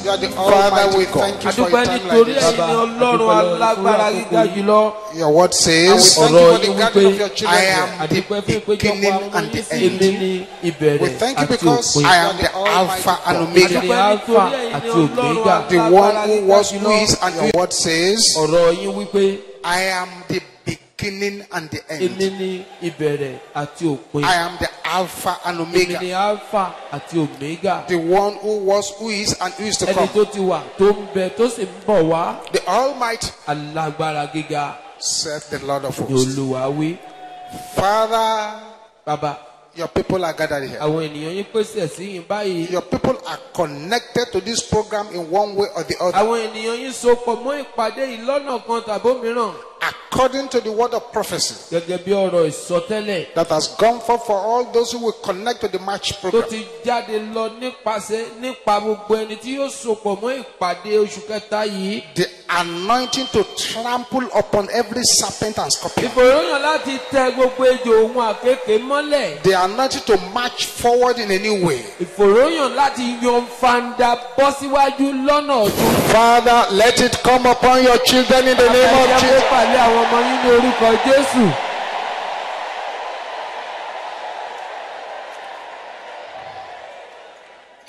You are the Father, Almighty we God. thank you for a Adúpẹ́ time like nítorí this. ẹ̀yin Ọlọ́run alágbára gíga jùlọ. Your word And we says, thank you Ọ̀rọ̀ for the yín gathering of wípé your children I here. am the àdúpẹ́ fún ìpéjọpọ̀ beginning àwọn ọmọ and yín the sí èmi end. ní We ìbẹ̀rẹ̀ thank you àti because òpin. I am the Alpha and Omega, Èmi ní Alpha àti Omega. the one who was, who is, and your word says, Ọ̀rọ̀ yín wípé I am the beginning and the èmi end. ní ìbẹ̀rẹ̀ àti òpin. I am the Alpha and Èmi ní Omega, Alpha àti Omega. the one who was, who is, and who is to Ẹni come. tó ti wà, tó ń bẹ, tó sì ń bọ̀ wá. The Almighty, Alágbára gíga saith the Lord of ni hosts. Olúwa wí. Father, Bàbá, your people are gathered here. àwọn ènìyàn yín pèsè sí yín báyìí. Your people are connected to this program in one way or the other, Àwọn ènìyàn yín so pọ̀ mọ́ ìpàdé yìí lọ́nà kan tàbí òmíràn. according to the word of prophecy Gẹ́gẹ́ bí ọ̀rọ̀ ìsọtẹ́lẹ̀ that has gone forth for all those who will connect to the match tó program. ti jáde lọ nípa gbogbo ẹni tí yóò so pọ̀ mọ́ ìpàdé oṣù kẹta yìí. The anointing to trample upon every serpent and scorpion. Ìfòròyàn láti tẹ gbogbo ejò òun àkékè mọ́lẹ̀. The anointing to march forward in a new way. Ìfòròyàn láti yan fanda bọ́ síwájú lọ́nà ọ̀tun. Father, let it come upon your children in the name of Àtẹ̀jẹ́ kó Jesus. pàlẹ́ àwọn ọmọ yín ní orúkọ Jésù.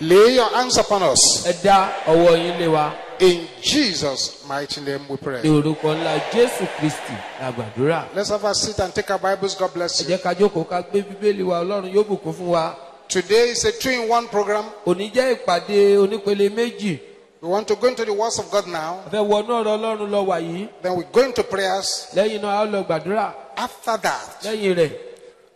Lay your hands upon us. Ẹ dá ọwọ́ yín lé wa. In Jesus' mighty name we Ní pray. orúkọ ńlá Jésù Kristi la gbàdúrà. Let's have a seat and take our Bibles. God bless Ẹ you. jẹ́ ká jókòó ká gbé Bíbélì wa, Ọlọ́run yóò bùkún fún wa. Today is a 2-in-1 program. Òní jẹ́ ìpàdé onípele méjì. We want to go into the words of God now. A fẹ́ wọnú ọ̀rọ̀ Ọlọ́run lọ wà yìí. Then we go into prayers. Lẹ́yìn náà a ó lọ gbàdúrà. After that, Lẹ́yìn rẹ̀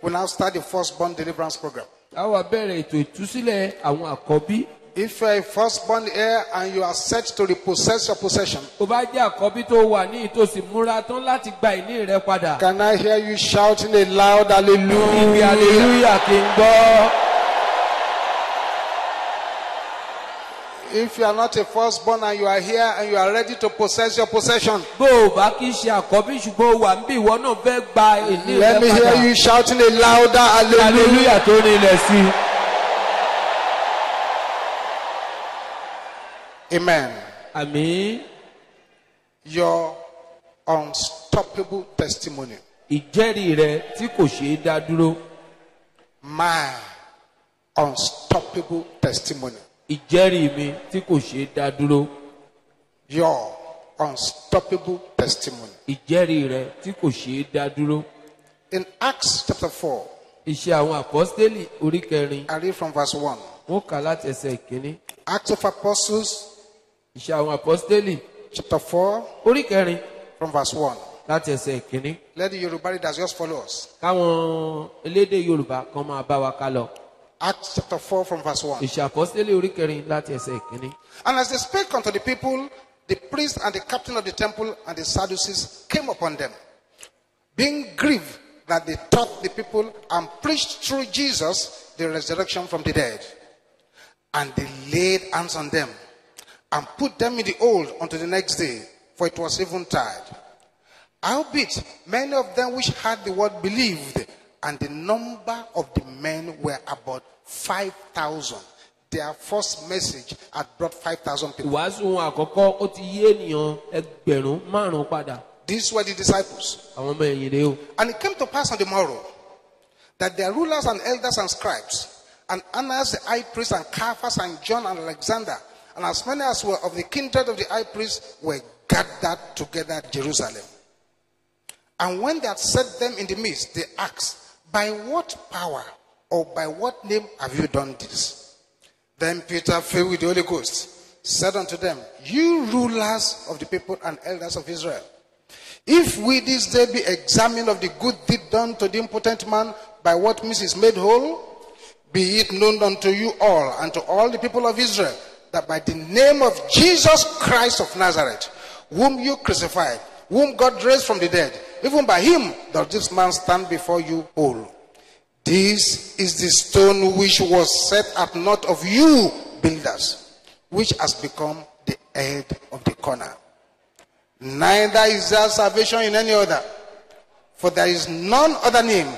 we now start the firstborn deliverance program. a ó wá bẹ̀rẹ̀ ètò ìtúsílẹ̀ àwọn àkọ́bí. If you are a firstborn here and you are set to repossess your possession, Tó bá jẹ́ àkọ́bí tó wà ní ìtòsí múra tán láti gba ìní rẹ padà. can I hear you shouting a loud Ibi hallelujah? hallelujah kì í gbọ́. If you are not a firstborn and you are here and you are ready to possess your possession, Bó o bá kí í ṣe àkọ́bí ṣùgbọ́n o wà níbí ìwọ náà fẹ́ gba ìní let rẹ me padà. hear you shouting a louder hallelujah. Hallelujah tó rinlẹ̀ sí i. Amen. Àmín. Your unstoppable testimony. Ìjẹ́rìí rẹ tí kò ṣeé dá dúró. My unstoppable testimony. Ìjẹ́rìí mi tí kò ṣeé dá dúró. Your unstoppable testimony. Ìjẹ́rìí rẹ tí kò ṣeé dá dúró. In Acts chapter 4, Iṣẹ́ àwọn àpọ́stélì orí kẹrin. I read from verse 1. Wọ́n kà láti ẹsẹ̀ ìkíní. Acts of Apostles Iṣẹ́ àwọn àpọ́stélì chapter 4 orí kẹrin from verse 1. láti ẹsẹ̀ ìkíní. Let the Yoruba readers just follow us. Káwọn elédè Yorùbá kan máa bá wa ká lọ. Acts chapter 4 from verse 1. Iṣẹ́ àpọ́stélì orí kẹrin láti ẹsẹ̀ ìkíní. And as they spake unto the people, the priest and the captain of the temple and the Sadducees came upon them, being grieved that they taught the people and preached through Jesus the resurrection from the dead. And they laid hands on them and put them in the hold unto the next day, for it was eventide. Howbeit, many of them which heard the word believed, and the number of the men were about 5,000. Their first message had brought 5,000 people. Ìwàásù wọn àkọ́kọ́ ó ti yé ènìyàn ẹgbẹ̀rún márùn-ún padà. These were the disciples. Àwọn ọmọ ẹ̀yìn rèé o. And it came to pass on the morrow that their rulers and elders and scribes, and Annas the high priest, and Caiaphas, and John, and Alexander, and as many as were of the kindred of the high priest, were gathered together at Jerusalem. And when they had set them in the midst, they asked, by what power or by what name have you done this? Then Peter, filled with the Holy Ghost, said unto them, you rulers of the people and elders of Israel, if we this day be examined of the good deed done to the impotent man, by what means is made whole, be it known unto you all and to all the people of Israel, that by the name of Jesus Christ of Nazareth, whom you crucified, whom God raised from the dead, even by him does this man stand before you whole. This is the stone which was set at naught of you builders, which has become the head of the corner. Neither is there salvation in any other, for there is none other name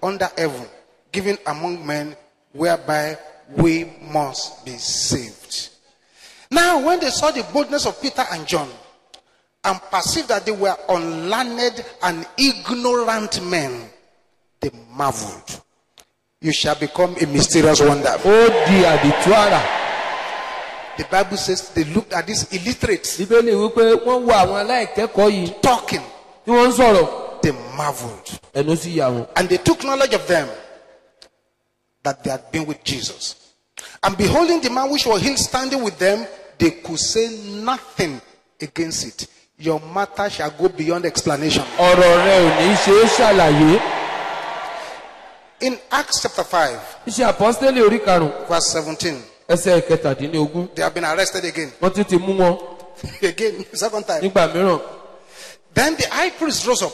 under heaven given among men whereby we must be saved. Now, when they saw the boldness of Peter and John and perceived that they were unlearned and ignorant men, they marveled. You shall become a mysterious wonder. Ó di àdìtú àrà. The Bible says they looked at these illiterates Bíbélì wípé wọ́n wo àwọn aláìkẹ́kọ̀ọ́ yìí talking. tí wọ́n ń sọ̀rọ̀. They marveled. Ẹnu sì yà wọ́n. And they took knowledge of them that they had been with Jesus. And beholding the man which was healed standing with them, they could say nothing against it. Your matter shall go beyond explanation. Ọ̀rọ̀ rẹ ò ní ṣe é ṣàlàyé. In Acts chapter 5, Iṣẹ́ àpọ́stélì orí karùn-ún verse 17, ẹsẹ̀ kẹtàdínlógún. they have been arrested again. Wọ́n tún ti mú wọn Again, second time. nígbà mìíràn. Then the high priest rose up,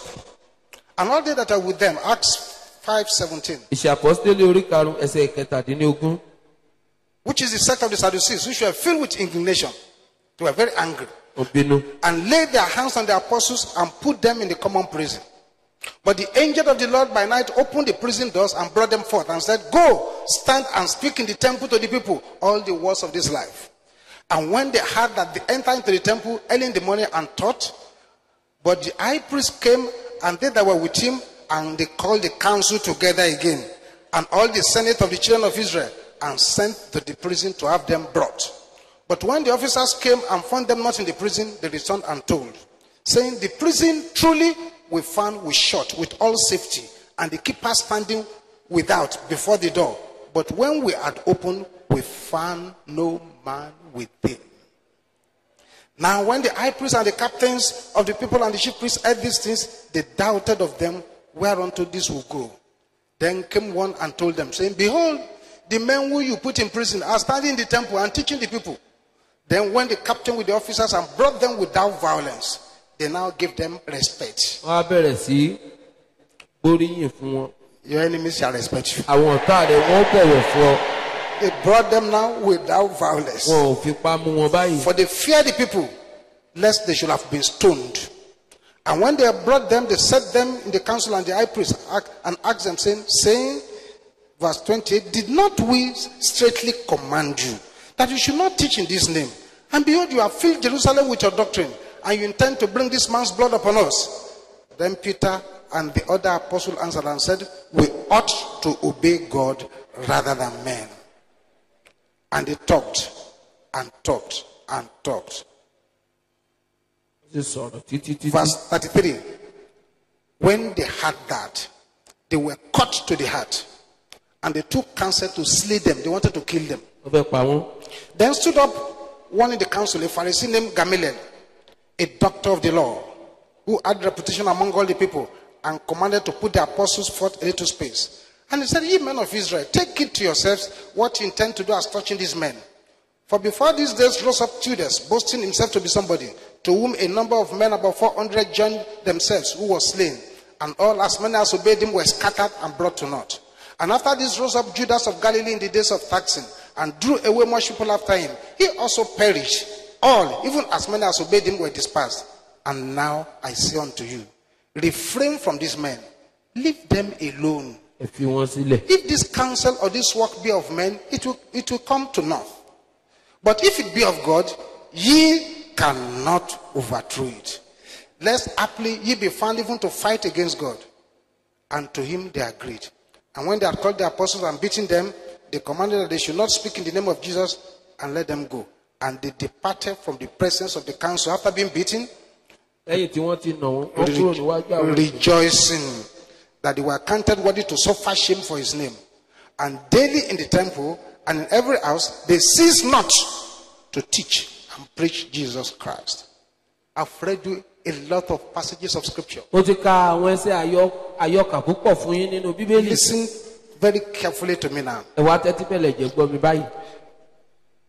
and all they that are with them, Acts 5:17, Iṣẹ́ àpọ́stélì orí karùn-ún ẹsẹ̀ kẹtàdínlógún. which is the sect of the Sadducees, which were filled with indignation. They were very angry, Ó bínú. and laid their hands on the apostles and put them in the common prison. But the angel of the Lord by night opened the prison doors and brought them forth and said, Go, stand and speak in the temple to the people all the words of this life. And when they heard that, they entered into the temple early in the morning and taught. But the high priest came, and they that were with him, and they called the council together again, and all the senate of the children of Israel, and sent to the prison to have them brought. But when the officers came and found them not in the prison, they returned and told, saying, The prison truly we found was shut with all safety, and the keeper standing without before the door. But when we had opened, we found no man within. Now when the high priest and the captains of the people and the chief priests heard these things, they doubted of them whereunto this will go. Then came one and told them, saying, Behold, the men who you put in prison are standing in the temple and teaching the people. Then went the captain with the officers and brought them without violence. They now give them respect. Wọ́n á bẹ̀rẹ̀ sí gbóríyìn fún wọn. Your enemies shall respect you. Àwọn ọ̀tá rẹ̀ wọ́n bọ̀wọ̀ fún ọ. They brought them now without violence. Wọn ò fipá mú wọn báyìí. For they feared the people, lest they should have been stoned. And when they had brought them, they set them in the council and the high priest and asked them, saying, verse 28, Did not we straitly command you that you should not teach in this name? And behold, you have filled Jerusalem with your doctrine, and you intend to bring this man's blood upon us. Then Peter and the other apostle answered and said, We ought to obey God rather than men. And they talked and talked and talked. Ṣé sọ̀rọ̀ títí títí. Verse 33. When they heard that, they were cut to the heart, and they took counsel to slay them. They wanted to kill them. Wọ́n fẹ́ pa wọ́n. Then stood up one in the council, a Pharisee named Gamaliel, a doctor of the law, who had reputation among all the people, and commanded to put the apostles forth a little space. And he said, Ye men of Israel, take it to yourselves what you intend to do as touching these men. For before these days rose up Judas, boasting himself to be somebody, to whom a number of men, about 400, joined themselves, who was slain. And all as many as obeyed him were scattered and brought to naught. And after this rose up Judas of Galilee in the days of taxing, and drew away much people after him. He also perished. All, even as many as obeyed him, were dispersed. And now I say unto you, refrain from these men. Leave them alone. Ẹ fi wọn sílẹ̀. If this counsel or this work be of men, it will come to naught. But if it be of God, ye cannot overthrow it. Lest haply ye be found even to fight against God. And to him they agreed. And when they had called the apostles and beaten them, they commanded that they should not speak in the name of Jesus, and let them go. And they departed from the presence of the council after being beaten, Lẹ́yìn tí wọ́n ti nà wọ́n, wọ́n kúrò níwájú àwọn. rejoicing that they were counted worthy to suffer shame for his name. And daily in the temple and in every house, they ceased not to teach and preach Jesus Christ. I've read you a lot of passages of scripture. Mo ti ka àwọn ẹsẹ̀ àyọkà púpọ̀ fún yín nínú Bíbélì. Listen very carefully to me now. Ẹ wá tẹ́tí bẹ̀lẹ̀ jẹ́ gbọ́ mi báyìí.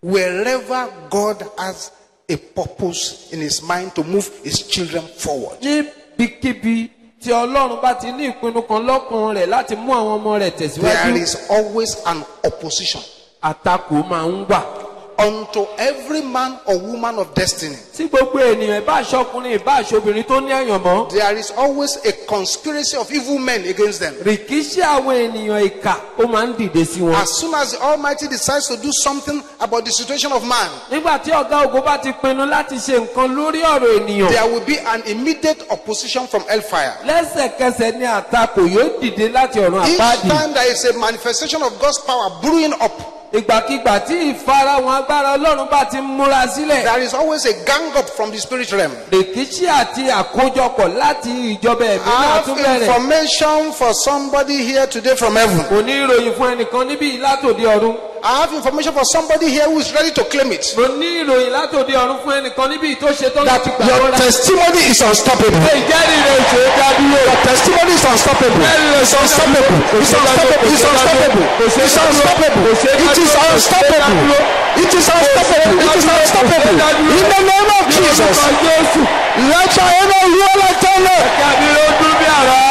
Wherever God has a purpose in his mind to move his children forward, Níbikíbi tí Ọlọ́run bá ti ní ìpinnu kan lọ́kàn rẹ̀ láti mú àwọn ọmọ rẹ̀ there tẹ̀síwájú, is always an opposition. àtakò máa ń wà. unto every man or woman of destiny. Sí gbogbo ènìyàn ìbá aṣọkùnrin ìbá aṣobìnrin tó ní àyànmọ́. There is always a conspiracy of evil men against them. Rìkíṣí àwọn ènìyàn ìkà ó máa ń dìde sí wọn. As soon as the Almighty decides to do something about the situation of man, Nígbà tí ọ̀gá ògo bá ti pinnu láti ṣe nǹkan lórí ọ̀rọ̀ ènìyàn. there will be an immediate opposition from hellfire. Lẹ́sẹ̀kẹsẹ̀ ni àtakò yóò dìde láti ọ̀run Each àpáàdì. time there is a manifestation of God's power brewing up, Ìgbàkigbà tí ìfarahàn agbára Ọlọ́run bá ti múra sílẹ̀. there is always a gang up from the spirit realm. Rìkíṣí àti àkójọpọ̀ láti ìjọba ẹ̀mí I náà have tún bẹ̀rẹ̀. information for somebody here today from heaven. Mo ní ìròyìn fún ẹnìkan níbí látòdì ọ̀run. I have information for somebody here who is ready to claim it. Mo ní ìròyìn látòdì ọ̀run fún ẹnìkan níbí tó ṣe tán That láti gbà your wọ́n lá. testimony is unstoppable. Ìjẹ́rìí rẹ̀ ṣe é dádúró. Your testimony is unstoppable. It's unstoppable. It's unstoppable. It's unstoppable. It's unstoppable. It is unstoppable. It is unstoppable. It is unstoppable. In the name of Jesus, let your enemy hear like thunder. Kàbí ló dún bí àrá.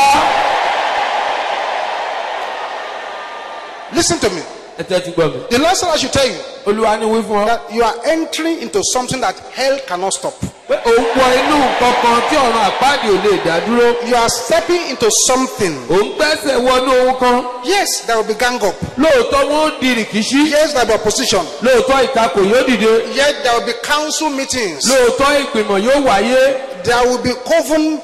Listen to me. Ẹ tẹ́tí gbọ́ mi. The Lord said I should tell you Olúwa ni wí fún ọ. that you are entering into something that hell cannot stop. Pé òun wọ inú nǹkan kan tí ọ̀run àpáàdì ò lè dá dúró. You are stepping into something. Òun gbẹ́sẹ̀ wọnú ohun kan. Yes, there will be gang up. Lóòótọ́ wọn ó di rìkíṣí. Yes, there will be opposition. Lóòótọ́ ìtakò yóò dìde. Yet there will be council meetings. Lóòótọ́ ìgbìmọ̀ yóò wáyé. There will be coven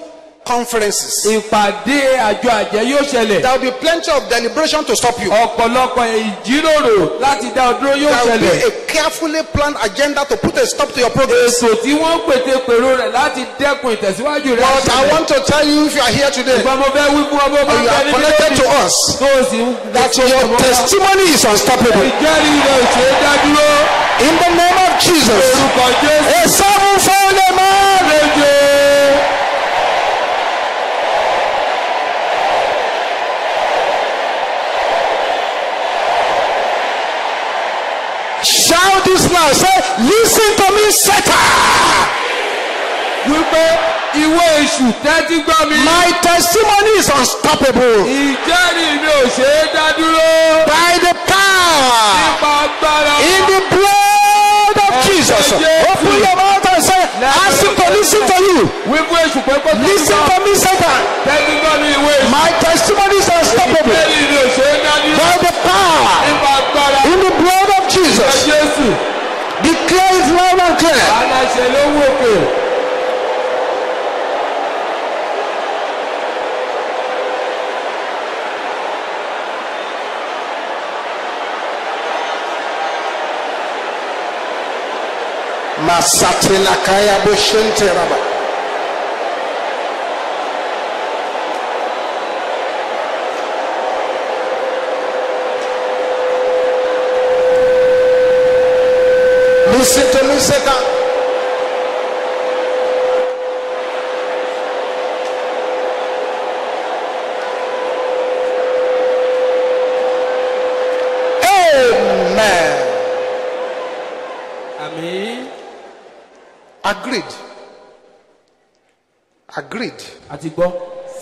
conferences. Ìpàdé àjọ àjẹ́ yóò ṣẹlẹ̀. There will be plenty of deliberation to stop you. Ọ̀pọ̀lọpọ̀ ìjíròrò láti dá ọ dúró yóò There will ṣẹlẹ̀. be a carefully planned agenda to put a stop to your progress. Ètò tí wọ́n pète pèrò rẹ̀ láti dẹ́kun ìtẹ̀síwájú rẹ̀ But I ṣẹlẹ̀. want to tell you, if you are here today, Ìgbà mo fẹ́ wí fún ọmọ bá and you bẹ are níbi connected to lónìí. us, Tó o sì ń that your testimony is unstoppable. ìjẹ́rìí rẹ̀ ṣe é dá dúró. In the name of Jesus, Orúkọ Jésù. a sevenfold amen. Méje. Shout this now. Say, listen to me, Satan. Wípé ìwé èṣù tẹ́tí gbọ́ mi. My testimony is unstoppable. Ìjẹ́rìí mi ò ṣe é dá dúró. By the power Nípa agbára. in the blood of Jesus. Open your mouth and say, ask him to listen to you. Wípé èṣù pé kó tẹ́tí Listen gbọ́. to me, Satan. Tẹ́tí gbọ́ mi ìwé èṣù. My testimony is unstoppable. Ìjẹ́rìí mi ò ṣe é dá dúró. By the power Nípa agbára. in the blood of Jesus. Jésù. Declare it loud and clear. Aláṣẹ ló wò pé. Masatela kaya boshente raba. Listen to me, Satan. Amen. Àmín. Agreed. Agreed. Àti gbọ́.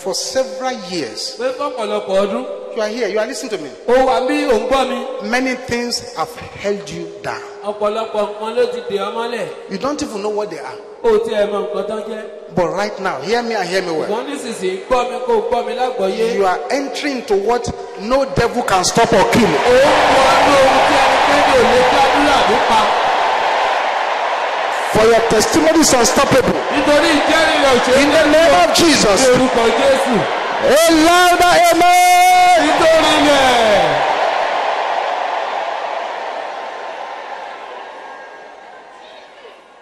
For several years, Pé fọ́pọ̀lọpọ̀ ọdún. you are here, you are listening to me. Ó wà bí òun gbọ́ mi. Many things have held you down. Ọ̀pọ̀lọpọ̀ nǹkan ló ti dè ọ́ mọ́lẹ̀. You don't even know what they are. Ó ti ẹ̀ mọ nǹkan tán jẹ́. But right now, hear me and hear me well. Ṣùgbọ́n nísinsìnyí gbọ́ mi kó gbọ́ mi lágbọ̀ọ́yé. You are entering into what no devil can stop or kill. Ó ń wọnú ohun tí ẹnikẹ́ni ò lè dádúrà nípa. For your testimony is unstoppable. Nítorí ìjẹ́rìí rẹ̀ ò ṣe é In the dá name dúró. of Jesus. Ní orúkọ Jésù. A louder amen. Nítorí rẹ̀.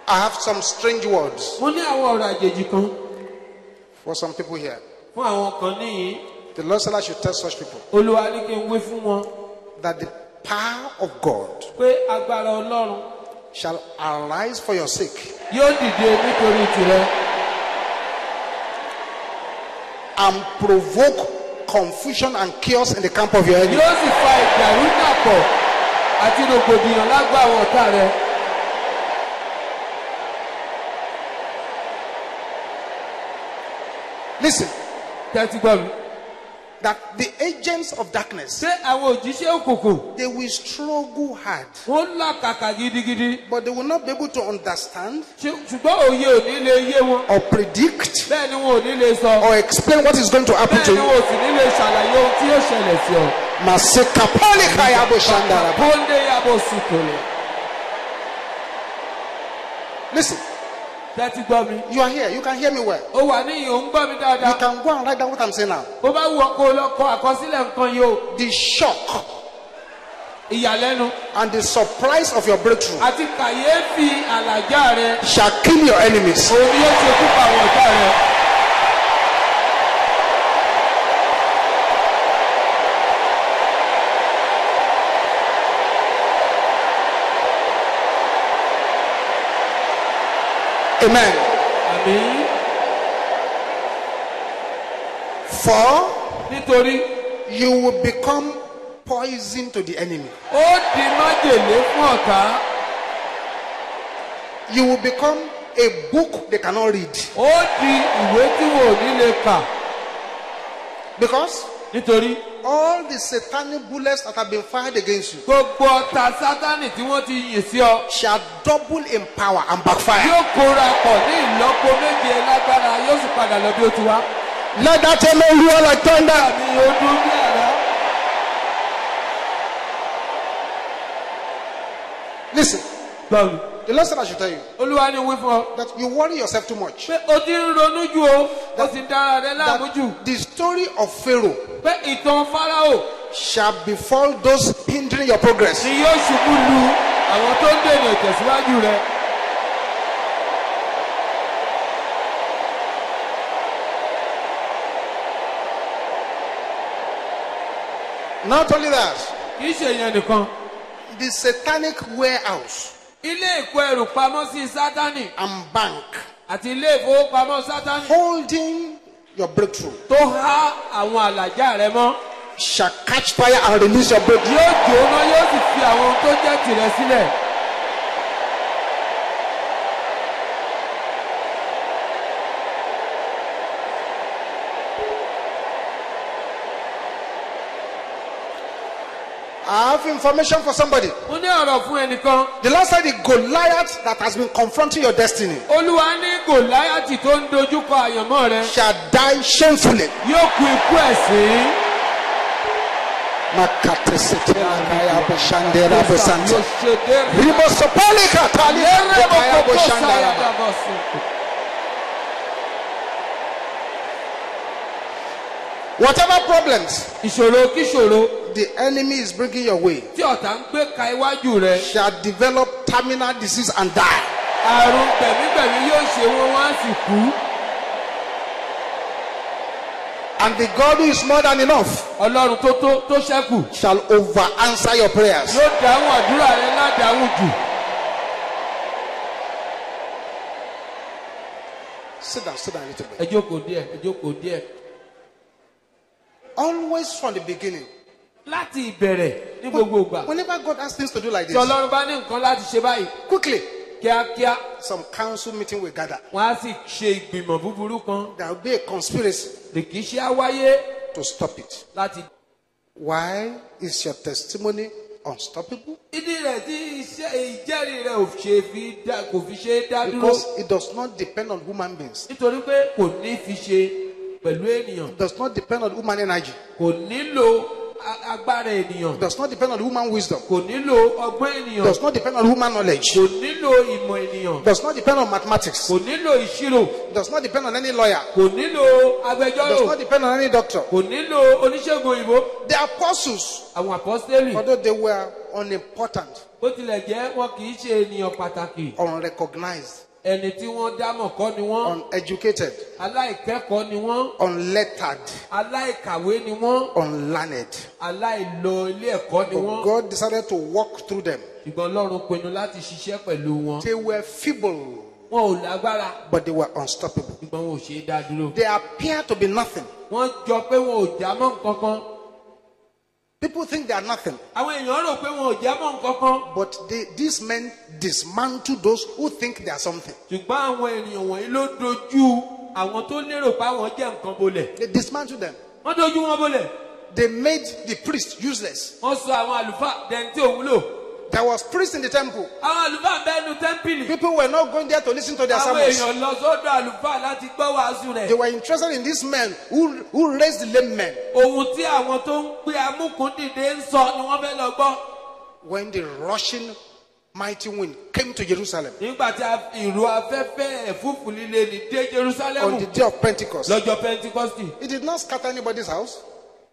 I have some strange words Mo ní àwọn ọ̀rọ̀ àjèjì kan for some people here. fún àwọn kan níyìn. The Lord said I should tell such people Olúwa ní kí n wí fún wọn that the power of God pé agbára Ọlọ́run shall arise for your sake yóò dìde nítorí tìrẹ. and provoke confusion and chaos in the camp of your enemy. Yóò sì fa ìdàrúdàpọ̀ àti rògbòdìyàn lágbà àwọn ọ̀tá rẹ. Listen, Tẹ́tí gbọ́ mi. that the agents of darkness, ṣé àwọn òjíṣẹ́ òkùnkùn they will struggle hard, wọ́n làkàkà gidigidi but they will not be able to understand ṣùgbọ́n òye ò ní lè yé wọn or predict bẹ́ẹ̀ ni wọn ò ní lè sọ or explain what is going to happen bẹ́ẹ̀ to ni you. wọn ò sì ní lè ṣàlàyé ohun tí yóò ṣẹlẹ̀ sí ọ. Maseka polika yabo shandara. Kóńdé yàbọ̀ sùkòlè. Listen, Tẹ́tí gbọ́ mi. you are here. You can hear me well. Ó wà ní ìhò ń gbọ́ mi You dáadáa. can go and write down what I'm saying now. Bó bá wù ọ́ kó lọ kọ àkọsílẹ̀ nǹkan yìí o. The shock Ìyàlẹ́nu and the surprise of your breakthrough àti kàyéfì àlàjá rẹ. shall kill your enemies. Òun ni yóò ṣe kú pa àwọn ọ̀tá rẹ. Amen. Àmín. For Nítorí you will become poison to the enemy. ó di májèlé fún ọ̀tá. You will become a book they cannot read. Ó di ìwé tí wọn ò ní lè kà. Because Nítorí all the satanic bullets that have been fired against you gbogbo ọ̀tá Sátánì tí wọ́n ti yìn sí ọ. shall double in power and backfire. Yóò kóra pọ̀ ní ìlọ́po méje lágbára yóò sì padà lọ bí ó ti wá. Let that amen roar like thunder. Àmì ọdún bí àrá. Listen, Gbọ́n. the Lord said I should tell you Olúwa ni wí fún ọ. that you worry yourself too much. Pé o ti ń ronú jù o. O sì ń dára rẹ láàmú jù. That the story of Pharaoh Pé ìtàn Fáráò shall befall those hindering your progress. ni yóò ṣubú lu àwọn tó ń dènà ìtẹ̀síwájú rẹ. Not only that, Kì í ṣe ìyẹn nìkan. the satanic warehouse Ilé ìkó ẹrù pamọ́ sí Sátánì and bank àti ilé ìfowópamọ́ Sátánì holding your breakthrough tó há àwọn àlàjá rẹ mọ́. shall catch fire and release your breakthrough. Yóò jóná yóò sì fi àwọn ohun tó jẹ́ tìrẹ sílẹ̀. I have information for somebody. Mo ní ọ̀rọ̀ fún ẹnìkan. The Lord said the Goliath that has been confronting your destiny Olúwa ní Gòláyátì tó ń dojúkọ àyànmọ́ rẹ shall die shamefully. yóò kú ikú ẹ̀sín. Whatever problems Ìṣòro kíṣòro the enemy is bringing your way tí ọ̀tá ń gbé ka iwájú rẹ. shall develop terminal disease and die. Àrùn gbẹ̀mígbẹ̀mí yóò ṣe wọn wá sì kú. And the God who is more than enough Ọlọ́run tó ṣẹ́kù shall over answer your prayers. yóò dáhùn àdúrà rẹ ládàáhùn jù. Sit down a little bit. Ẹ jókòó díẹ̀, ẹ jókòó díẹ̀. Always from the beginning. Láti ìbẹ̀rẹ̀ ní gbogbo ìgbà. Whenever God has things to do like Tí this, Ọlọ́run bá ní nǹkan láti ṣe báyìí quickly, kíákíá some council meeting will gather. wọ́n á sì ṣe ìgbìmọ̀ búburú kan. There will be a conspiracy Rìkíṣí á wáyé to stop it. láti. Why is your testimony unstoppable? Ìdí rẹ̀ tí iṣẹ́ ìjẹ́rìí rẹ̀ kò fi ṣe é dá dúró. Because it does not depend on human beings. Nítorí pé kò ní fi ṣe pẹ̀lú ènìyàn. It does not depend on human energy. Kò nílò agbára ènìyàn. It does not depend on human wisdom. Kò nílò ọgbọ́n It ènìyàn. does not depend on human knowledge. Kò nílò ìmọ̀ ènìyàn. It does not depend on mathematics. Kò nílò ìṣirò. It does not depend on any lawyer. Kò nílò It does agbẹjọ́rò. not depend on any doctor. Kò nílò oníṣègùn òyìnbó. The apostles, Àwọn àpọ́stélì although they were unimportant, bó tilẹ̀ jẹ́ wọn kì í ṣe ènìyàn pàtàkì. unrecognized, Ẹni tí wọ́n dámọ̀ kọ́ ni wọ́n. uneducated, Aláìkẹ́kọ̀ọ́ ni wọ́n. unlettered, Aláìkàwé ni wọ́n. unlearned. Aláìlọ ilé ẹ̀kọ́ ni But wọ́n. God decided to walk through them. Ṣùgbọ́n Ọlọ́run pinnu láti ṣiṣẹ́ pẹ̀lú wọn. They were feeble, Wọn ò lágbára. but they were unstoppable. Ṣùgbọ́n wọn ò ṣe é dá dúró. They appear to be nothing. Wọ́n jọ pé wọn ò já mọ́ nǹkan kan. People think they are nothing, Àwọn èèyàn rò pé wọn ò já mọ́ nǹkan kan. but these men dismantle those who think they are something. Ṣùgbọ́n àwọn ènìyàn wọ̀nyí ló dojú àwọn tó lérò pé àwọn jẹ́ nǹkan bolẹ̀. They dismantle them. wọ́n dojú wọn bolẹ̀. They made the priest useless. wọ́n sọ àwọn àlùfáà dẹni tí ò wúlò. There was priests in the temple. àwọn àlùfáà bẹ́ẹ̀ nu tẹ́ḿpìlì. People were not going there to listen to their àwọn sermons. èèyàn lọ sọ́dọ̀ àlùfáà láti gbọ́ wàásù They rẹ̀. were interested in these men who raised the lame men. ohun tí àwọn tó ń gbé amúkún dìde ń sọ ni wọ́n fẹ́ lọ gbọ́. When the rushing mighty wind came to Jerusalem nígbà tí ìró afẹ́fẹ́ ẹ̀fúùfù líle ní dé Jerusalem on the day of Pentecost, lọ́jọ́ Pentikọ́sì. it did not scatter anybody's house.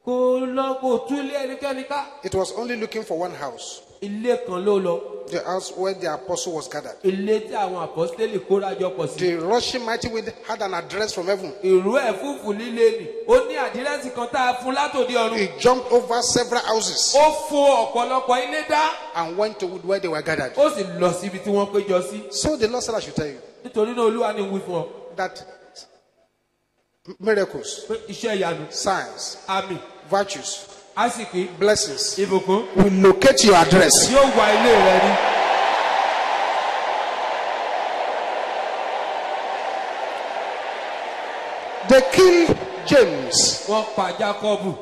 kò lọ kò túlé ẹnikẹ́ni ká. It was only looking for one house, ilé kan ló lọ. the house where the apostle was gathered. ilé tí àwọn àpọ́stélì kórajọ pọ̀ sí. The rushing mighty wind had an address from heaven. ìró ẹ̀fúùfù líle nì ó ní àdírẹ́sì kan tá a fún látòdì ọ̀run. It jumped over several houses ó fò ọ̀pọ̀lọpọ̀ ilé dá. and went to where they were gathered. ó sì lọ síbi tí wọ́n péjọ sí. So the Lord said, I should tell you nítorí náà Olúwa ni wí fún ọ that miracles, pé iṣẹ́ ìyanu, signs, àmì, virtues, àsìkí, blessings ìbùkún will locate your address. yóò wá ilé rẹ rí. They killed James. wọ́n pa Jákọ́bù,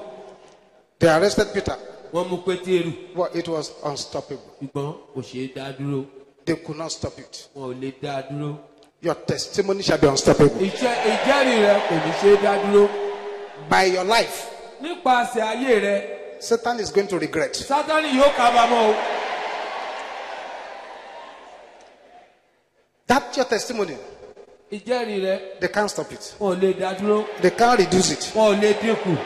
They arrested Peter. wọ́n mú Pétérù, But it was unstoppable. ṣùgbọ́n kò ṣeé dá dúró. They could not stop it. wọn ò lè dá dúró. Your testimony shall be unstoppable. ìjẹ́rìí rẹ kò ní ṣeé dá dúró. By your life, nípasẹ̀ ayé rẹ Satan is going to regret. Sátánì yóò kábàámọ̀ o. That's your testimony. ìjẹ́rìí rẹ They can't stop it. wọn ò lè dá dúró. They can't reduce it. wọn ò lè dínkù.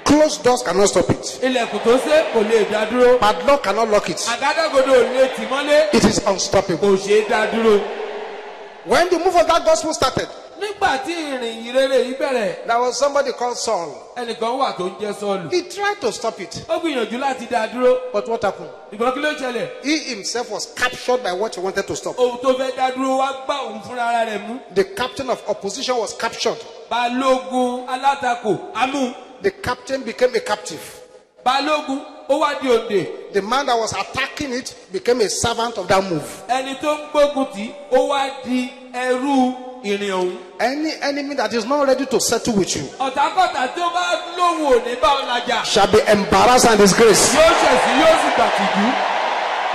Closed doors cannot stop it. ilẹ̀kùn tó ṣe kò lè dá dúró. Padlock cannot lock it. àgádágodo ò lè tì mọ́lé. It is unstoppable. kò ṣeé dá dúró. When the move of that gospel started, nígbà tí ìrìn ìrere yìí bẹ̀rẹ̀ there was somebody called Saul. ẹnìkan wà tó ń jẹ́ Sọ́ọ̀lù. He tried to stop it. ó gbìyànjú láti dá dúró. But what happened? ìgbọ́n kí ló ṣẹlẹ̀? He himself was captured by what he wanted to stop. ohun tó fẹ́ dá dúró wá gbá òun fúnra ara rẹ̀ mú. The captain of opposition was captured. balógun alátakò amú. The captain became a captive. balógun ó wá di òǹdè. The man that was attacking it became a servant of that move. ẹni tó ń gbógun tì ó wá di ẹrú ìrìn ọ̀hún. Any enemy that is not ready to settle with you ọ̀tàkọ̀tà tí ó bá lóhùn òní bá ọ lajà. shall be embarrassed and disgraced, yóò ṣẹ̀sí yóò sì gbàtìjú.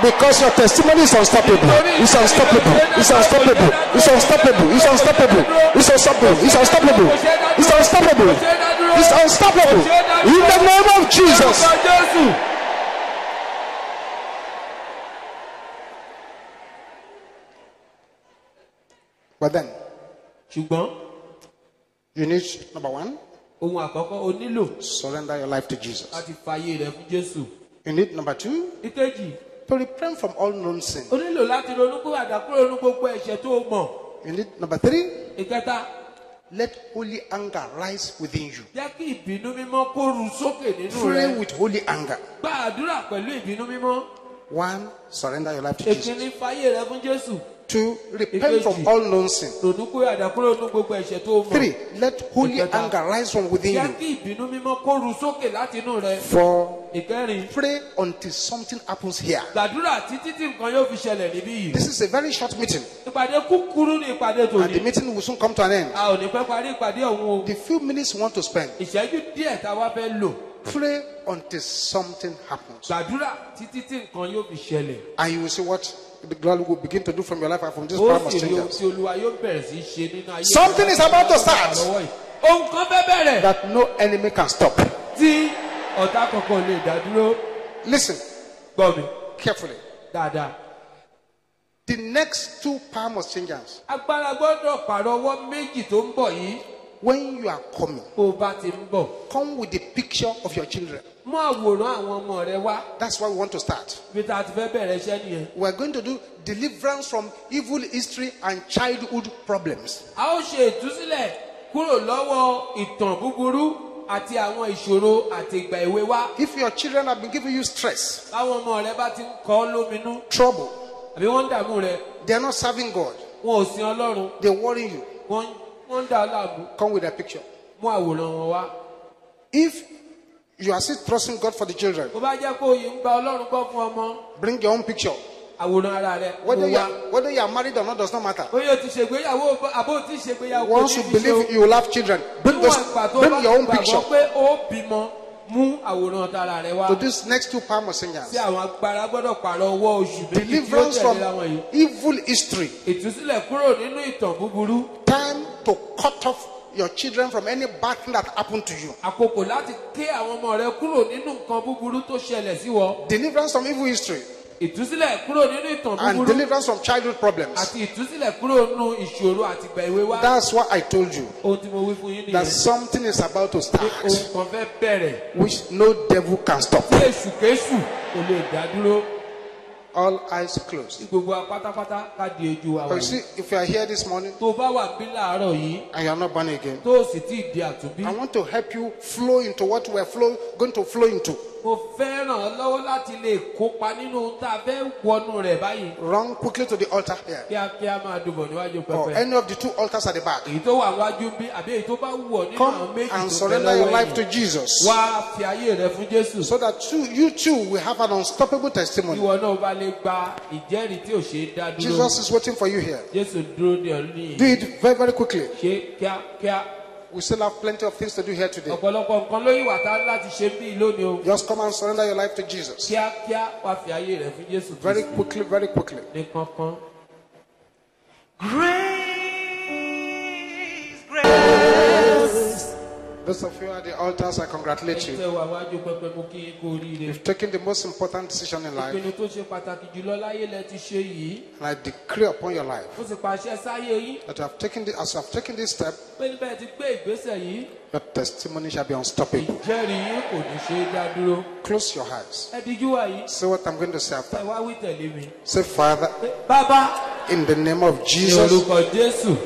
because your testimony is unstoppable. It's unstoppable. It's unstoppable. It's unstoppable. It's unstoppable. It's unstoppable. It's unstoppable. It's unstoppable. It's unstoppable. In the name of Jesus. orúkọ Jésù. But then ṣùgbọ́n you need, number one, ohun àkọ́kọ́ o nílò surrender your life to Jesus. láti fàyè rẹ fún Jésù. You need, number two, ìkejì to repent from all known sin. o nílò láti ronú kúrò àdàkúrò ronú gbogbo ẹ̀ṣẹ̀ tó o mọ̀. You need, number three, ìkẹta let holy anger rise within you. jẹ́ kí ìbínú mímọ́ kó ru sókè nínú Pray rẹ. with holy anger. gba àdúrà pẹ̀lú ìbínú mímọ́. One, surrender your life to Jesus. èkíní fàyè rẹ fún Jésù. Two, repent from all known sin. ronú kúrò àdàkúrò ronú gbogbo ẹ̀ṣẹ̀ tó o mọ̀. Three, let holy anger rise from within jẹ́ you. kí ìbínú mímọ́ kó ru sókè láti inú rẹ. Four, ìkẹrin pray until something happens here. gbàdúrà títí tí nǹkan yóò fi ṣẹlẹ̀ níbí yìí. This is a very short meeting, ìpàdé kúkúrú ní ìpàdé and the tòní. meeting will soon come to an end. a ò ní pẹ́ parí ìpàdé ọ̀hún o. The few minutes we want to spend, ìṣẹ́jú díẹ̀ tá a wá fẹ́ lò. pray until something happens. gbàdúrà títí tí nǹkan yóò fi ṣẹlẹ̀. And you will see what the God will begin to do from your life and from this ó promise sì rí ohun changes. tí Olúwa yóò bẹ̀rẹ̀ sí í ṣe nínú ayé. Something is about to start. ohun kan fẹ́ bẹ̀rẹ̀ That no enemy can stop. tí ọ̀tá kankan lè dá dúró. Listen gbọ́ mi carefully. dáadáa. The next two power must change hands. agbára gbọ́dọ̀ pààrọ̀ ọwọ́ méjì tó ń bọ̀ yìí. When you are coming, bó o bá ti ń bọ̀. come with the picture of your children. mú àwòrán àwọn ọmọ rẹ wá. That's why we want to start. bí tá a ti fẹ́ bẹ̀rẹ̀ iṣẹ́ nìyẹn. We're going to do deliverance from evil history and childhood problems. a ó ṣe ìtúsílẹ̀ kúrò lọ́wọ́ ìtàn búburú àti àwọn ìṣòro àti ìgbà èwe wa. If your children have been giving you stress, báwọn ọmọ rẹ bá ti ń kọ́ ọ́ lóminú trouble, àbí wọ́n ń dààmú rẹ. they are not serving God, wọn ò sin Ọlọ́run. they worry you, wọ́n ń dà á láàmú. come with a picture. mú àwòrán wọn wá. If you are still trusting God for the children, bó bá jẹ́ pé òye ń gba Ọlọ́run gbọ́ fún ọmọ. bring your own picture. àwòrán ara rẹ Whether mo wá. whether you are married or not does not matter. Bóyá o ti ṣègbéyàwó àbó o ti ṣègbéyàwó kò Once ní you fi ṣe o. believe you will have children, bring bring your own picture gbàgbọ́ pé ó bímọ mú àwòrán tara rẹ wá. to these next two palm Sí singers. àwọn agbára gbọ́dọ̀ pààrọ̀ ọwọ́ oṣù méjì tí ó Deliverance from tẹ̀lé àwọn yìí. evil history. Ìtúsílẹ̀ kúrò nínú ìtàn búburú. Time to cut off your children from any bad thing that happened to you. Àkókò láti ké àwọn ọmọ rẹ kúrò nínú nǹkan búburú tó ṣẹlẹ̀ sí wọ. Deliverance from evil history Ìtúsílẹ̀ kúrò nínú ìtàn and búburú. deliverance from childhood problems. Àti ìtúsílẹ̀ kúrò nínú ìṣòro àtìgbà ìwé wa. That's what I told you. Ohun tí mo wí fún yín That nìyẹn. something is about to Pé start ohun kan fẹ́ bẹ̀rẹ̀. which no devil can stop. Tí èṣùkéṣù kò lè dá dúró. All eyes closed. Tí gbogbo wa pátápátá ká di ojú wa But you wáyé. see, if you are here this morning Tó o bá wà bí láàárọ̀ yìí and you are not born again, tó o sì tí ì di àtúnbí. I want to help you flow into what we are going to flow into. Mo fẹ́ ràn ọ́ lọ́wọ́ láti lè kópa nínú ohun tá a fẹ́ wọnú rẹ̀ báyìí. Run quickly to the altar here. Kíákíá máa dùbọ̀ níwájú Or pẹpẹ. any of the two altars at the back. Èyí tó wà wájú ń bí àbí èyí tó bá wù ọ́ nínú àwọn Come méjì and tó bẹ surrender your lọ́wọ́ life to yìí. Jesus Wá fi ayé rẹ fún Jésù. so that you too will have an unstoppable testimony. Ìwọ náà bá lè gba ìjẹ́rìí tí ò ṣe é dá dúró. Jesus is waiting for you here. Jésù dúró de ọ ní Do it very, very quickly. ṣe kíákíá. We still have plenty of things to do here today. Ọ̀pọ̀lọpọ̀ nǹkan ló yí wà tá láti ṣe bí lónìí o. Just come and surrender your life to Jesus. Kíákíá wá fi ayé rẹ fún Jésù. Very quickly, very quickly. Ní kankan. Those of you at the altars, I congratulate Ẹ̀yin you. tẹ́ wà wájú pẹpẹ mo kí yín kú oríire. You've taken the most important decision in life, Ìpinnu tó ṣe pàtàkì jùlọ láyé lẹ ti ṣe yìí. and I decree upon your life Ó sì pàṣẹ sáyé yín. that you have taken as you have taken this step, Pé níbẹ̀ ti gbé ìgbésẹ̀ yìí. your testimony shall be unstoppable. Ìjẹ́rìí yín kò ní ṣe é dá dúró. Close your eyes. Ẹ dijú wà yìí. Say what I'm going to say Ẹ after. wá wí tẹ̀lé mi. Say, Father, Pé, Bàbá, in the name of ní Jesus, orúkọ Jésù.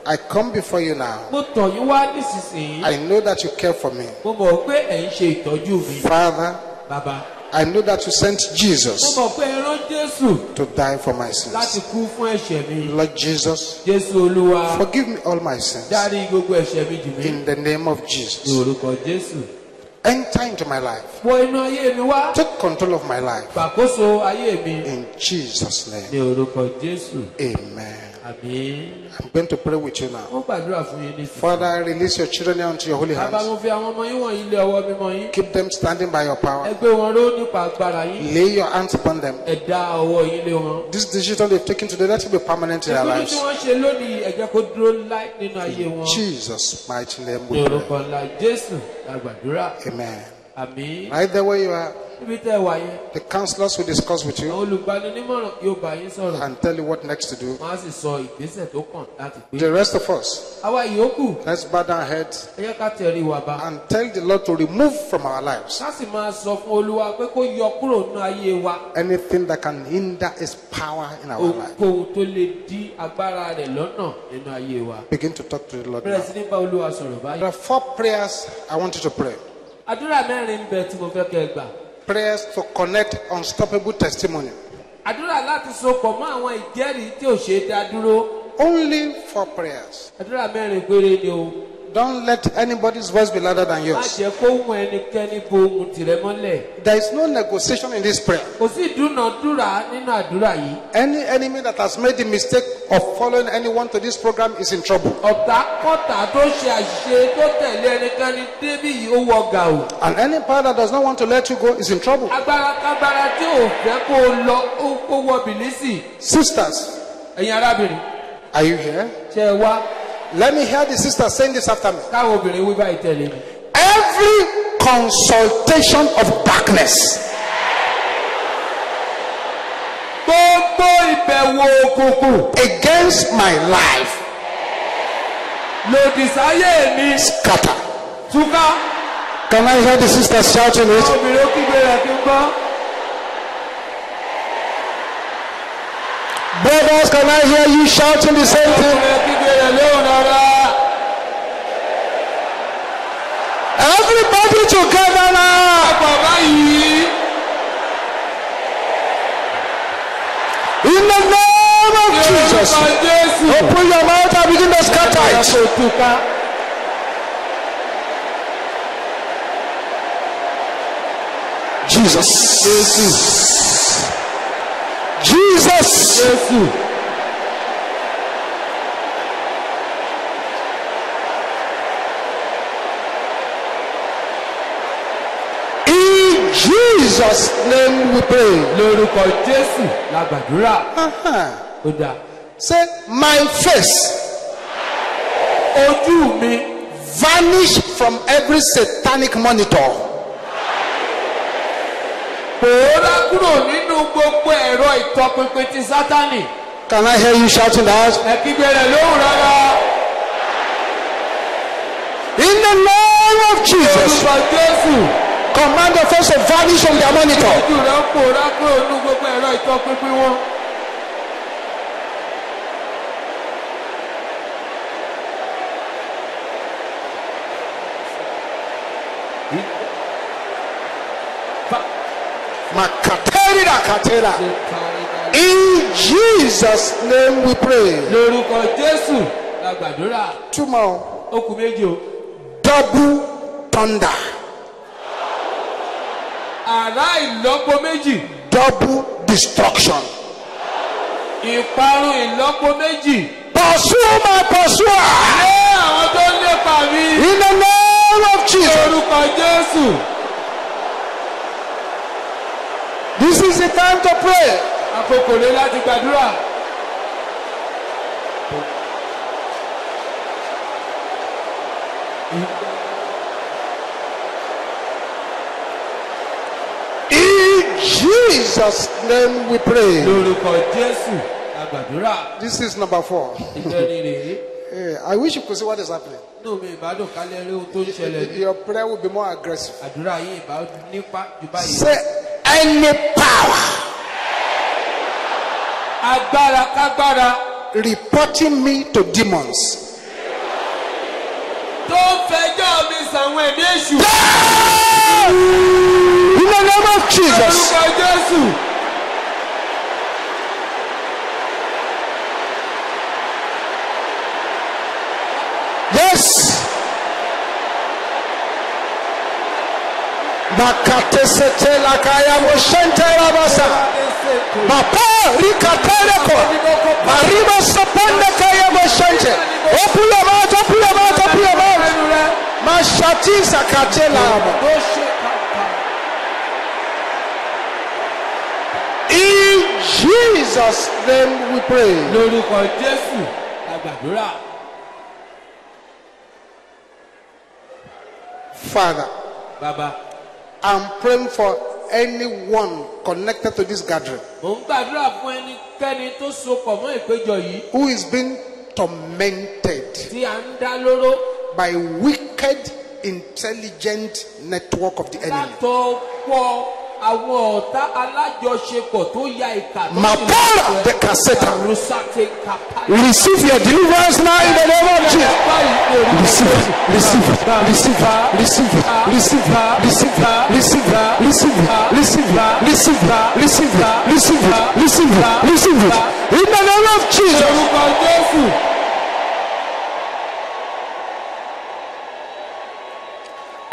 I come before you now. Mo tọ̀ yín wá nísinsìnyí. I know that you care for me. Mo mọ̀ pé ẹ̀ ń ṣe ìtọ́jú mi. Father, Bàbá. I know that you sent Mo Jesus mọ̀ pé ẹ rán Jésù to die for my láti sins. kú fún ẹ̀ṣẹ̀ mi. Lord Jesus, Jésù Olúwa. forgive me all my sins. Dárí gbogbo ẹ̀ṣẹ̀ mi jì mí. In the name of Ní Jesus. orúkọ Jésù. Enter into my life. Wọ inú ayé mi wá. Take control of my life. Gbàkóso ayé mi. In Jesus' name. Ní orúkọ Jésù. Amen. Àmín. I'm going to pray with you now. Wọ́n gbàdúrà fún yín nísinsìnyí. Father, I release your children here unto your holy Bàbá hands. mo fi àwọn ọmọ yín wọ̀nyí lé ọwọ́ mímọ́ yín. Keep them standing by your Ẹ power. gbé wọn ró nípa agbára yín. Lay your hands upon them. Ẹ dá ọwọ́ yín lé wọn. This decision they've taken today, let it be permanent in their Ìpinnu lives. tí wọ́n ṣe lónìí ẹ jẹ́ kó dúró láì nínú ayé wọn. Jesus' mighty name Ní we pray. orúkọ ńlá Jésù la gbàdúrà. Amen. Àmín. Right there where you are, Níbi tẹ́ ẹ wà yẹn, the counselors will discuss with you àwọn olùgbaninímọ̀ràn yóò bá yín sọ̀rọ̀. and tell you what next to do. Wọ́n á sì sọ ìgbésẹ̀ tó kàn láti gbé. The rest of us, Àwa ìyókù, let's bow down our heads ẹ jẹ́ ká tẹrí wa bá. and tell the Lord to remove from our lives Ká sì máa sọ fún Olúwa pé kó yọ kúrò nínú ayé wa. anything that can hinder His power in our life. Ohunkóhun tó lè dí agbára rẹ̀ lọ́nà nínú ayé wa. Begin to talk to the Lord Bẹ̀rẹ̀ now. sí ní bá Olúwa sọ̀rọ̀ There báyìí. are 4 prayers I want you to pray. Àdúrà mẹ́rin ń bẹ tí mo fẹ́ kẹ́ ẹ gbà. Prayers to connect unstoppable testimony. Àdúrà láti sopọ̀ mọ́ àwọn ìjẹ́rìí tí ò ṣe é dá dúró. Only 4 prayers. Àdúrà mẹ́rin péré ni o. Don't let anybody's voice be louder than Má yours. jẹ́ kó hun ẹnikẹ́ni bo ohun tìrẹ mọ́lẹ̀. There is no negotiation in this prayer. Kò sí ìdúnàdúrà nínú àdúrà yìí. Any enemy that has made the mistake of following anyone to this program is in trouble. Ọ̀tá kọ́tà tó ṣe àṣìṣe tó tẹ̀lé ẹnikẹ́ni débí yìí ó wọ gàù. And any power that does not want to let you go is in trouble. Agbára kágbára tí ò fẹ́ kó o lọ ó wọ bìlísì. Sisters, Ẹ̀yin arábìnrin, are you here? ṣe ẹ wá Let me hear the sisters saying this after me. káwọn obìnrin wí báyìí tẹ̀lé mi. Every consultation of darkness Gbogbo ìbẹ̀wò òkùnkùn against my life, lòdì sáyé mi scatter. túká. Can I hear the sisters shouting it? Obìnrin ó kígbe rẹ̀ kí n gbọ́. Brothers, can I hear you shouting the same thing? Obìnrin kígbe rẹ̀ lóhùn rárá. Everybody together now. Àpọ̀ báyìí. In the name of Jesus. Orúkọ Jésù. Open your mouth and begin to scatter it. Kò túká. Jesus. Jesus. Jésù. In Jesus' name we pray. Lórúkọ Jésù la gbàdúrà. Ó dáa. Say, my face Ojú mi vanish from every satanic monitor. pòórá kúrò nínú gbogbo ẹ̀rọ ìtọpinpin ti Sátánì. Can I hear you shouting that? Ẹ kígbe rẹ̀ lóhùn rárá. In the name of Jesus, Lórúkọ Jésù. command the face to vanish from their monitor. Ojú rẹ̀ pòórá kúrò nínú gbogbo ẹ̀rọ ìtọpinpin wọn. In Jesus' name we pray. Lórúkọ Jésù la gbàdúrà. Two more. Ó kù méjì o. Double thunder. Àrá ìlọ́po méjì. Double destruction. Ìparun ìlọ́po méjì. Pursue my pursuer. Lé àwọn tó ń lépa mi. In the name of Jesus. Lórúkọ Jésù. This is the time to pray. Àkókò rẹ̀ láti gbàdúrà. In Jesus' name we pray. Lórúkọ Jésù la gbàdúrà. This is number 4. Ìjẹrin rèé. I wish you could see what is happening. Inú mi ìbádùn kálẹ̀ rí ohun tó ń ṣẹlẹ̀. Your prayer will be more aggressive. Àdúrà yìí ìbá nípa jù báyìí. Say, any power Agbára kágbára reporting me to demons. tó ń fẹjọ́ mi sàwọn ẹ̀mí èṣù. In the name of Jesus. Lórúkọ Jésù. Yes. Makatesete lakaya moshentera basa. Papa rikatereko. Mariba sapanda kaya moshente. Open your mouth, open your mouth, open your mouth. Mashati sakatela. In Jesus' name we pray. Lórúkọ Jésù la gbàdúrà. Father, Bàbá, I'm praying for anyone connected to this gathering mò ń gbàdúrà fún ẹnikẹ́ni tó sopọ̀ mọ́ ìpéjọ yìí who is being tormented tí à ń dá lóró by wicked, intelligent network of the enemy. látọwọ́ àwọn ọ̀tá alájọṣepọ̀ tó ya ìkà tó Mapara de Caseta. àrùsàtẹ̀ kàpá. Receive your deliverance now in the name of Jesus. Receive it, receive it, receive it, receive it, receive it, receive it, receive it, receive it, receive it, receive it, receive it, receive it, receive it, receive it. In the name of Jesus. Lórúkọ Jésù.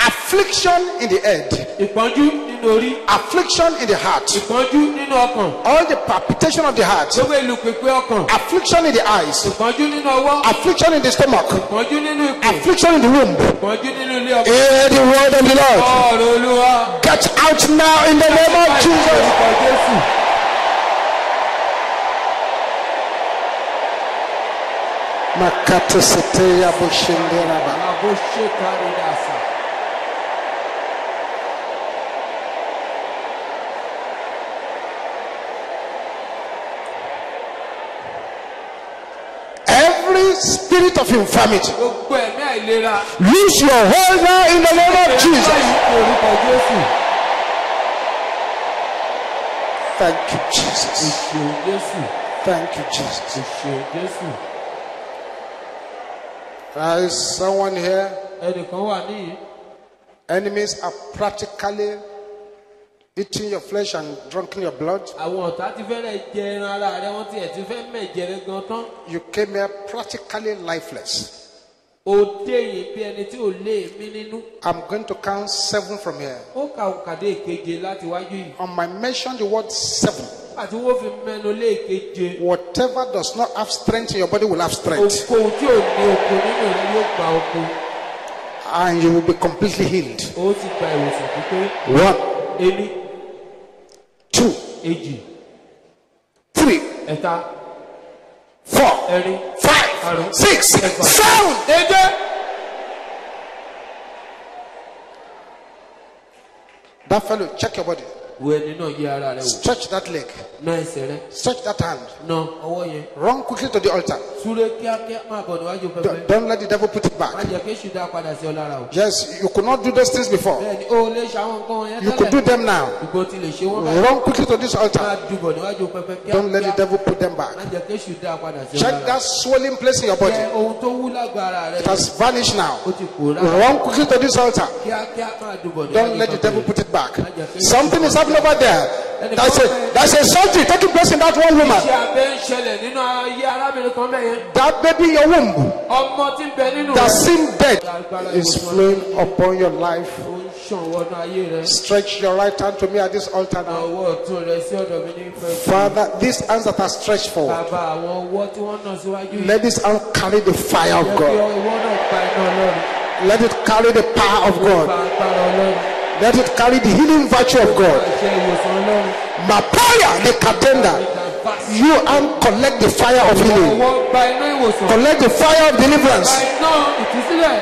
Affliction in the head, Ìpọ́njú nínú orí. affliction in the heart, Ìpọ́njú nínú ọkàn. all the palpitation of the heart, Gbogbo ìlù pèpè ọkàn. affliction in the eyes, Ìpọ́njú nínú ọwọ́. affliction in the stomach, Ìpọ́njú nínú ikùn. affliction in the womb. Ìpọ́njú nínú ilé ọkàn. Hear the word of the Lord. Ọ̀rọ̀ Olúwa. Get out now in the name of Jesus. Lórúkọ Jésù. Makate seteya boshenderaba. Àbò ṣe kárí dàsà. Every spirit of infirmity, Gbogbo ẹ̀mí àìlera. lose your hold now in the name of Jesus. Lórúkọ Jésù. Thank you, Jesus. Ìṣòro Jésù. Thank you, Jesus. Ìṣòro Jésù. There is someone here. Ẹnìkan wà níyì. Enemies are practically eating your flesh and drinking your blood. Àwọn ọ̀tá ti fẹ́rẹ̀ jẹ ẹran ara rẹ̀, wọ́n tiẹ̀ ti fẹ́ mẹ̀jẹ̀rẹ̀ gan tán. You came here practically lifeless. Ó dé yìí bí ẹni tí ò lé èémí nínú. I'm going to count 7 from here. Ó ka òkàdé ìkeje láti wájú yìí. On my mention the word 7, nígbà tí wọ́n fi mẹ́nu lé ìkeje. Whatever does not have strength in your body will have strength. Ohunkóhun tí ò ní okun nínú rẹ yóò gba okun. And you will be completely healed. Ó ti gba ìwòsàn pípé. 1, Ení. 2, Èjì. 3, Ẹ̀ta. 4, Ẹ̀rin. 5, 6, 7. Èje. That fellow, check your body. Wo ẹni náà yí ara rẹ wò. Stretch that leg. Na ẹsẹ̀ rẹ. Stretch that hand. Na ọwọ́ yẹn. Run quickly to the altar. Súré kíákíá máa bọ̀ níwájú pẹpẹ. Don't let the devil put it Má back. jẹ́ kí èṣù dá padà sí ọ lára o. Yes, you could not do those things before. Bẹ́ẹ̀ni o lè ṣe àwọn nǹkan yẹn You could do them now. Ìgbò ti lè ṣe wọ́n báyìí. Run quickly to this Máa altar. dùbọ̀ níwájú pẹpẹ kíákíá. Don't let the devil put them back. Má jẹ́ kí èṣù dá padà sí ọ Check lára. that swelling place in your body. Jẹ́ ohun tó wú lágbára rẹ. It has vanished now. Ó ti pòórá. Run quickly to this altar. Kíákíá máa dùbọ̀ níwájú Don't let the pẹpẹ. devil put it back. Something is happening over there. There's a surgery taking place in that one woman. Iṣẹ́ abẹ ń ṣẹlẹ̀ nínú ayé arábìnrin kan bẹ́ẹ̀ yẹn. That baby in your womb Ọmọ tí ń bẹ nínú that rẹ̀. seemed dead is flowing upon your life. Ó ń ṣàn wọnú ayé rẹ̀. Stretch your right hand to me at this altar now. Ọwọ́ ọ̀tún rẹ̀ sí ọ̀dọ̀ mi ní ìfẹ́. Father, these hands that are stretched forward, Bàbá àwọn ọwọ́ tí wọ́n nà síwájú yìí. let this hand carry the fire of Jẹ́ kí God. ọwọ́ náà gba iná Ọlọ́run. Let it carry the power of Gba God. agbára Ọlọ́run. Let it carry the healing virtue of God. Àṣẹ ìwòsàn Ọlọ́run. Mapaya the katenda. You and collect the fire of healing. Ọwọ́ gba iná ìwòsàn. Collect the fire of Gba deliverance. iná ìtúsílẹ̀.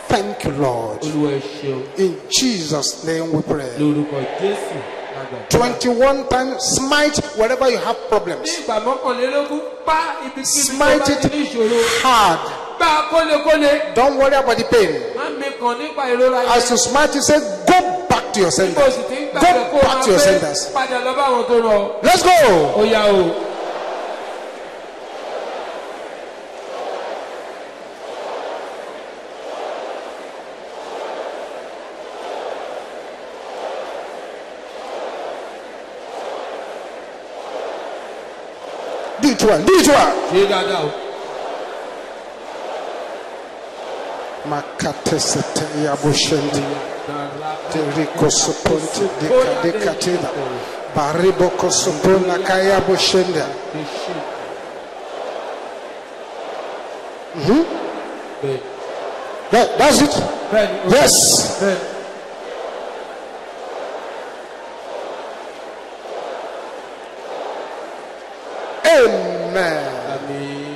Thank you, Lord. Olúwa ẹ ṣeun. In Jesus' name we pray. Lórúkọ Jésù lágbàá. 21 times smite wherever you have Ní problems. ìgbà mọ́kànlélógún pa ibikíbi tó Smite bá ti ní it ìṣòro. hard. Gbá kólekóle. Don't worry about the pain. Má mi kàn nípa ìrora yẹn. As you smite, you say, go back to your Bó sender. o sì ti ń Go gbàgbé kó o back máa to your gbé senders. padà lọ bá àwọn tó rọ. Let's go. Ó yá o. Do it well. Do it well. Ṣé dáadáa o. Makatesete yabushendi. Teriko suponti dekadekatida. Bariboko supona kaya bushenda. Bẹ́ẹ̀ni. That's it. Bẹ́ẹ̀ni. Yes. Bẹ́ẹ̀ni. Amen. Àmín.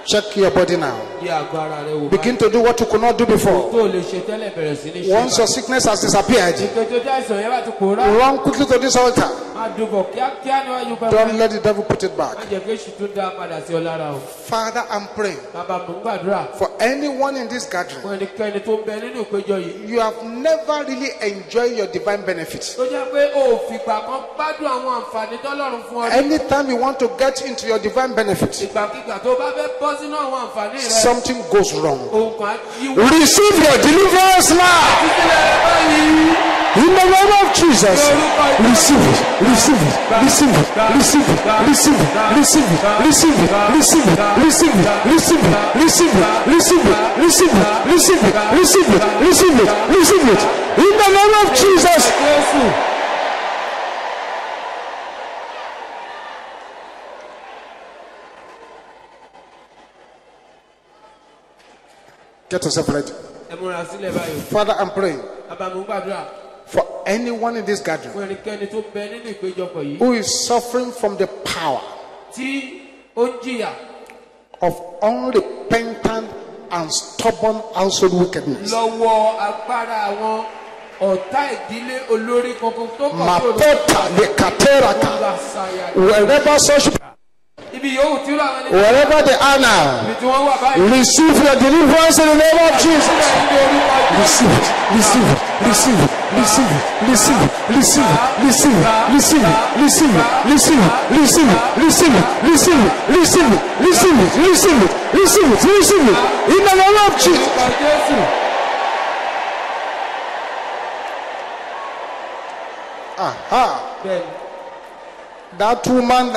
Check your body now. Yí àgọ́ ara rẹ wò. Begin to do what you could not do before. Tó o lè ṣe tẹ́lẹ̀ bẹ̀rẹ̀ sí ní ṣe. Once your sickness has disappeared, Ìkejì ojú àìsàn yẹn bá ti pòórá. run quickly to this altar. Má dùbọ̀ kíákíá níwájú pẹpẹ. Don't let the devil put it back. Má jẹ́ kí èṣù tún dá padà sí ọ lára o. Father, I'm praying Bàbá mò ń gbàdúrà for anyone in this gathering. fún ẹnikẹ́ni tó ń bẹ nínú ìpéjọ yìí. You have never really enjoyed your divine benefits. Tó jẹ́ pé o ò fìgbà kan gbádùn àwọn àǹfààní tọ́lọ́run fún ọ. Anytime you want to get into your divine benefits, Ìgbàkigbà tó bá fẹ́ bọ́ sínú àwọn àǹfààní rẹ. something goes wrong. Ohun kan á yíwọ́. Receive your deliverance now. Sísílẹ̀ rẹ báyìí. In the name of Jesus. Receive it. Receive it. Receive it. Receive it. Receive it. Receive it. Receive it. Receive it. Receive it. Receive it. Receive it. Receive it. Receive it. Receive it. Receive it. Receive it. Receive it. In the name of Jesus. Jésù. Get yourself ready. Ẹ múra sílẹ̀ báyìí. Father, I'm praying Bàbá mò ń gbàdúrà for anyone in this gathering fún ẹnikẹ́ni tó ń bẹ nínú ìpéjọpọ̀ yìí. who is suffering from the power Tí ó ń jìyà of unrepentant and stubborn household wickedness. lọ́wọ́ agbára àwọn ọ̀tá ìdílé olórí kankan tó kàn tó Mapota le kateraka. Wherever such, Ibi yòówù tí ó rà wọn ní. wherever they are now, Ibi tí wọ́n wà báyìí. receive your deliverance in the name of Jesus. Sílẹ̀ ní orúkọ Jésù. Receive it, receive it, receive it, receive it, receive it, receive it, receive it, receive it, receive it, receive it, receive it, receive it, receive it, receive it, receive it, receive it, receive it, receive it. In the name of Jesus. Orúkọ Jésù. Aha. Bẹ́ẹ̀ni. That woman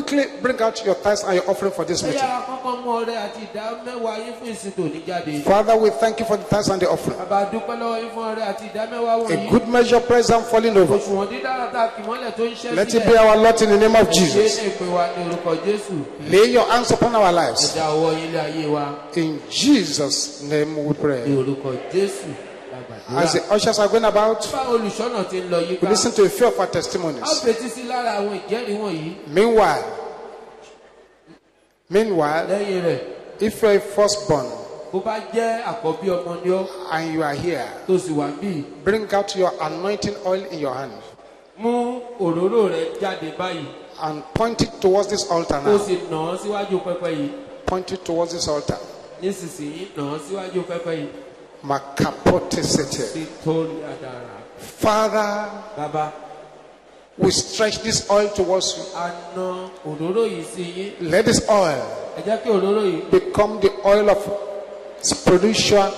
Quickly bring out your tithes and your offering for this ẹ meeting. yára kọ́kọ́ mú ọrẹ àti ìdá mẹ́wàá yín fún ìsìn tòní jáde. Father, we thank you for the tithes and the offering. bàbá dúpẹ́ lọ́wọ́ yín fún ọrẹ àti ìdá mẹ́wàá A wọ̀nyí. good measure, present, falling over. òṣùwọ̀n dídára tá a kì mọ́lẹ̀ tó ń ṣẹ́ Let it be our lot in the name of ṣe Jesus. ní ìpè wa ní orúkọ Jésù. Lay your hands upon our lives. ẹ̀dá ọwọ́ yín lé ayé wa In Jesus' name we ní pray. orúkọ Jésù lágbàdúrà. As the ushers are going about, bá olùṣọ́nà ti ń lọ we yíká. listen to a few of our a testimonies. fetí sí lára àwọn ìjẹ́rìí wọ̀nyí. Meanwhile, lẹ́yìn rẹ̀ if you're a firstborn bó bá jẹ́ àkọ́bí ọmọ ni ọ́ and you are here, tó sì wà bíi bring out your anointing oil in your hand mú òróró rẹ̀ jáde báyìí and point it towards this altar kó now. sì nà án síwájú pẹpẹ yìí. Point it towards this altar. nísinsìnyí nà án síwájú pẹpẹ yìí. Makapote sete. sí torí àdàrà. Father, bàbá we stretch this oil towards you. a na òróró yìí sí yín. Let this oil ẹ jẹ́ kí òróró yìí become the oil of spiritual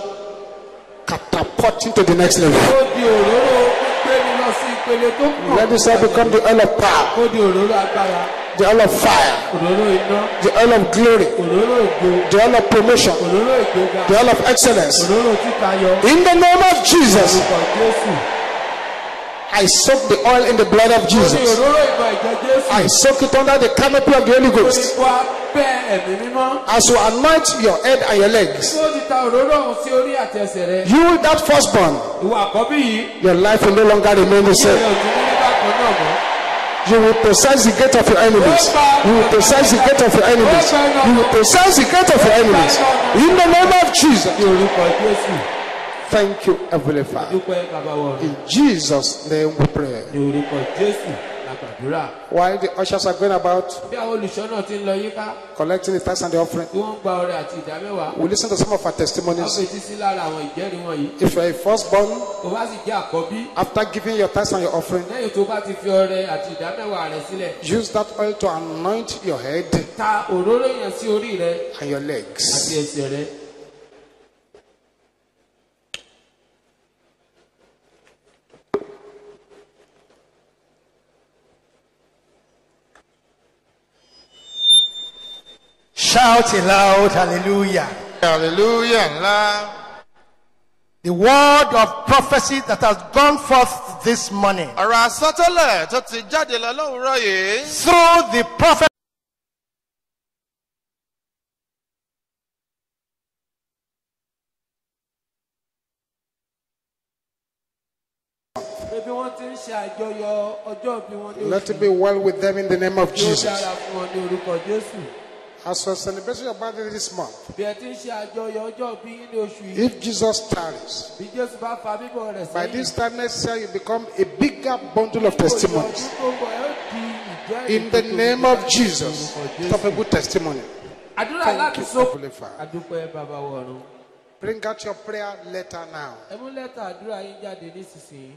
catapulting to the next level. kó di òróró pípé mi lọ sí ìpele tó kàn. Let this oil become the oil of power, kó di òróró agbára. the oil of fire, òróró iná. the oil of glory, òróró ògo. the oil of promotion, òróró ìgbéga. the oil of excellence. òróró títayọ. In the name of Jesus, orúkọ Jésù. I soak the oil in the blood of ó ní Jesus. òróró ìmọ̀ ìjọ Jésù. I soak it under the canopy of the Holy ó ní Ghost. kó abẹ́ ẹ̀mí mímọ́. As you anoint your head and your legs, tí ó ti ta òróró ọ̀hún sí orí àti ẹsẹ̀ rẹ̀. you, that firstborn, ìwà àkọ́bí yìí. your life will no longer remain the ìyẹn same. ò tún ní nígbà kan náà mọ́. You will possess the gate of your enemies. You will possess the gate of your enemies. You will possess the gate of your enemies. In the name of Jesus. ní orúkọ Jésù. Thank you, Heavenly Father. dúpẹ́ bàbá wọ̀run. In Jesus' name we pray. ní orúkọ Jésù la gbàdúrà. While the ushers are going about bí àwọn olùṣọ́nà ti ń lọ yíká collecting the tithes and the offering, tí wọ́n ń gba ọrẹ àti ìdá mẹ́wàá. we listen to some of our a testimonies. fetí sí lára àwọn ìjẹ́rìí wọ̀nyí. If you're a firstborn, tó bá sì jẹ́ àkọ́bí. after giving your tithes and your offering, lẹ́yìn tó bá ti fi ọrẹ àti ìdá mẹ́wàá rẹ̀ sílẹ̀. use that oil to anoint your head ta òróró yẹn sí orí rẹ̀ and your àti legs. ẹsẹ̀ rẹ̀. Shout aloud, hallelujah. Hallelujah. The word of prophecy that has gone forth this morning Ọ̀rọ̀ àsọtẹ́lẹ̀ tó ti jáde lọ lówùúrọ̀ yìí. through the prophet pé bí wọ́n ti ń ṣe àjọyọ̀ ọjọ́ bí wọ́n ní Let it be well with them in the name of yóò Jesus. dára fún wọn ní orúkọ Jésù. As we're celebrating your birthday this month, bí ẹ ti ń ṣe àjọyọ̀ ọjọ́ bí ní oṣù yìí. if Jesus tarries, bí Jésù bá fa bíbọ̀ rẹ̀ by sẹ́yìn. this time next year you become a bigger bundle of testimonies. ọdún tó ń bọ̀ ẹ́ di ìjẹ́rìí In the tó tóbi name of ní Jesus, orúkọ Jésù. top a good testimony. àdúrà Thank láti you, sọ. Heavenly Father. àdúpẹ́ bàbá wọ̀run. Bring out your prayer letter now. ẹ mú lẹ́tà àdúrà yín jáde nísinsìnyí.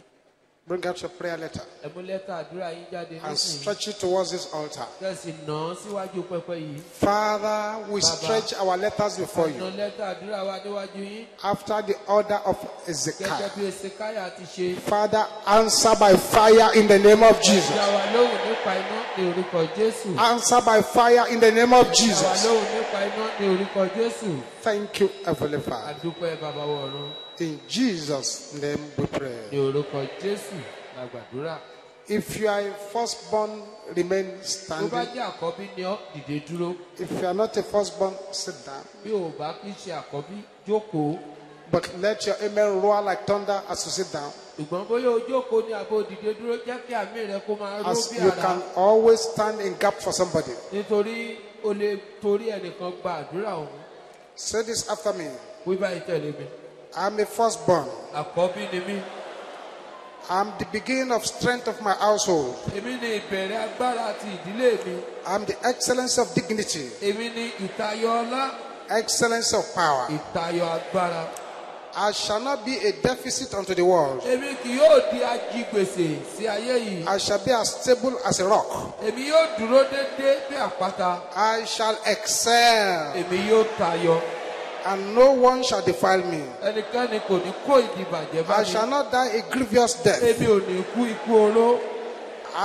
Bring out your prayer letter ẹ mú lẹ́tà àdúrà yín jáde and nísinsìnyí. stretch it towards this altar. kẹ́sì nà án síwájú pẹpẹ yìí. Father, we stretch our letters before nà you lẹ́tà àdúrà wa níwájú yín. after the order of gẹ́gẹ́ Ezekiel. bí Esekiah ti ṣe. Father, answer by fire in the name of Jesus. Dá wa lóhùn nípa iná ní orúkọ Jésù. Answer by fire in the name of Dá wa Jesus. lóhùn nípa iná ní orúkọ Jésù. Thank you, Heavenly Father. àdúpẹ́ bàbá wọ̀run. In Jesus' name we ní pray. orúkọ Jésù la gbàdúrà. If you are a firstborn, remain tó bá standing. jẹ́ àkọ́bí ni ọ́ dìde dúró. If you are not a firstborn, sit down. bí o bá kí ṣe àkọ́bí jókòó. But let your amen roar like thunder as you sit down. ṣùgbọ́n bóyá o jókòó ní àbò dìde dúró jẹ́ kí àmì rẹ kó máa ró As bí you àrá. can always stand in gap for somebody. nítorí o lè torí ẹnìkan gba àdúrà òun. Say this after me. wí báyìí tẹ̀lé mi. I'm a firstborn. àkọ́bí ni mí. I'm the beginning of strength of my household. èmi ni ìbẹ̀rẹ̀ agbára ti ìdílé mi. I'm the excellence of dignity, èmi ni ìtayọ ọlá. excellence of power. ìtayọ agbára. I shall not be a deficit unto the world. èmi kì yóò di ajigbèsè sí ayé yìí. I shall be as stable as a rock. èmi yóò dúró déédéé bí àpáta. I shall excel, èmi yóò tayọ. and no one shall defile me. ẹnikẹ́ni kò ní kó ìdìbàjẹ́ bá I mi. shall not die a grievous death. èmi ò ní kú ikú oró.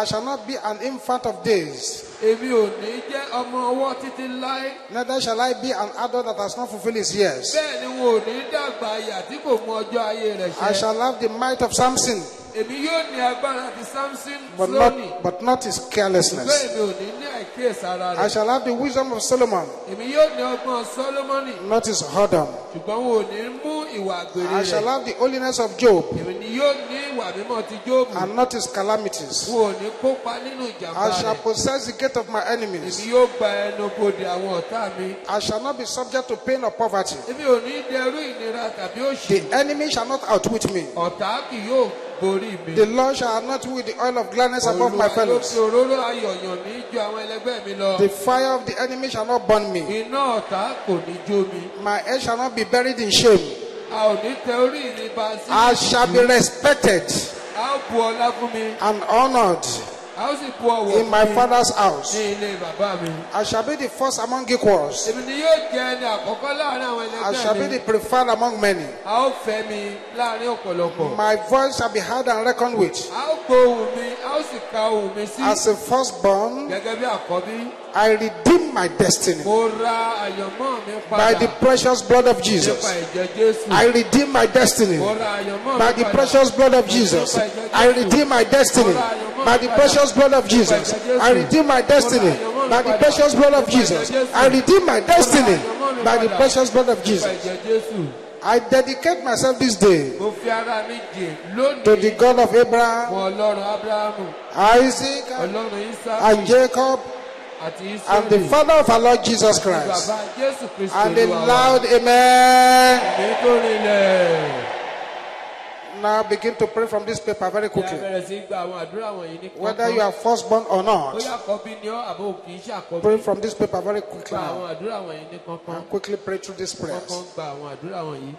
I shall not be an infant of days. Èmi ò ní jẹ́ ọmọ ọwọ́ títí láé. Neither shall I be an adult that has not fulfilled his years. Bẹ́ẹ̀ ni wọn ò ní dàgbà àyà tí kò mú ọjọ́ ayé rẹ̀ I ṣẹ. shall have the might of Samson, Èmi yóò ní agbára ti Samson but lónìí. not his Ṣùgbọ́n carelessness. èmi ò ní ní àìkíyèsára I rẹ̀. shall have the wisdom of Solomon, Èmi yóò ní ọgbọ́n Sólómọ́nì. not his whoredom. Ṣùgbọ́n wọn ò ní mú ìwà àgbèrè I shall rẹ̀. have the holiness of Job, Èmi ni yóò ní ìwà mímọ́ ti Jóòbù. and not his calamities. Wọn ò ní kópa nínú ìjàmbá I shall rẹ̀. possess the gate of my enemies. Èmi yóò gba ẹnu bodè àwọn ọ̀tá mi. I shall not be subject to pain or poverty. Èmi ò ní dẹrú ìnira tàbí òṣì. The enemy shall not outwit me. Ọ̀tá kì yóò borí mi. The Lord shall anoint me with the oil of gladness above my Olúwa yóò fellows. fi òróró ayọ̀ yàn mí ju àwọn ẹlẹgbẹ́ mi lọ. The fire of the enemy shall not burn me. Iná ọ̀tá kò ní jó mi. My head shall not be buried in shame. A ò ní tẹ orí mi ba sí. I shall be respected A ó bu ọlá fún mi. and honored A ó sì bu ọ̀wọ̀ in my fún mi father's house. ní ilé bàbá mi. I shall be the first among equals. Èmi ni yóò jẹ ẹni àkọ́kọ́ láàrin àwọn I shall be ẹlẹgbẹ́ the mi. preferred among many. A ó fẹ́ mi láàrin ọ̀pọ̀lọpọ̀. My voice shall be heard and reckoned with. A ó gbóhùn mi, a ó sì ka ohùn mi sí. As a firstborn, Gẹ́gẹ́ bí àkọ́bí, I redeem my destiny mo ra àyànmọ́ mi by padà the precious blood of nípa Jesus. ẹ̀jẹ̀ Jésù. I redeem my destiny Mo ra àyànmọ́ by mi the padà precious blood of Jesus. I redeem my destiny by the precious blood of Jesus. I redeem my destiny by the precious blood of Jesus. I redeem my destiny by the precious blood of nípa Jesus. ẹ̀jẹ̀ Jésù. I dedicate myself this day Mo fi ara mi jìn to the lónìí God of Abraham, fún Ọlọ́run Ábúráhámù, Isaac, Ọlọ́run and Ísákì Jacob, àti and the Ísírẹ́lì. Father of our Lord Jesus Christ. Bàbá Jésù Kristi And a Olúwa wa. loud amen. Èmi tó rinlẹ̀. Now begin to pray from this paper very Kí a quickly. bẹ̀rẹ̀ sí gba àwọn àdúrà wọ̀nyí ní Whether you are firstborn or not, Bóyá àkọ́bí ni ọ́ àbó kì í ṣàkọ́bí. pray from this paper very quickly Gba now. àwọn àdúrà wọ̀nyí ní kankan. And quickly pray through these prayers. Kankan gba àwọn àdúrà wọ̀nyí.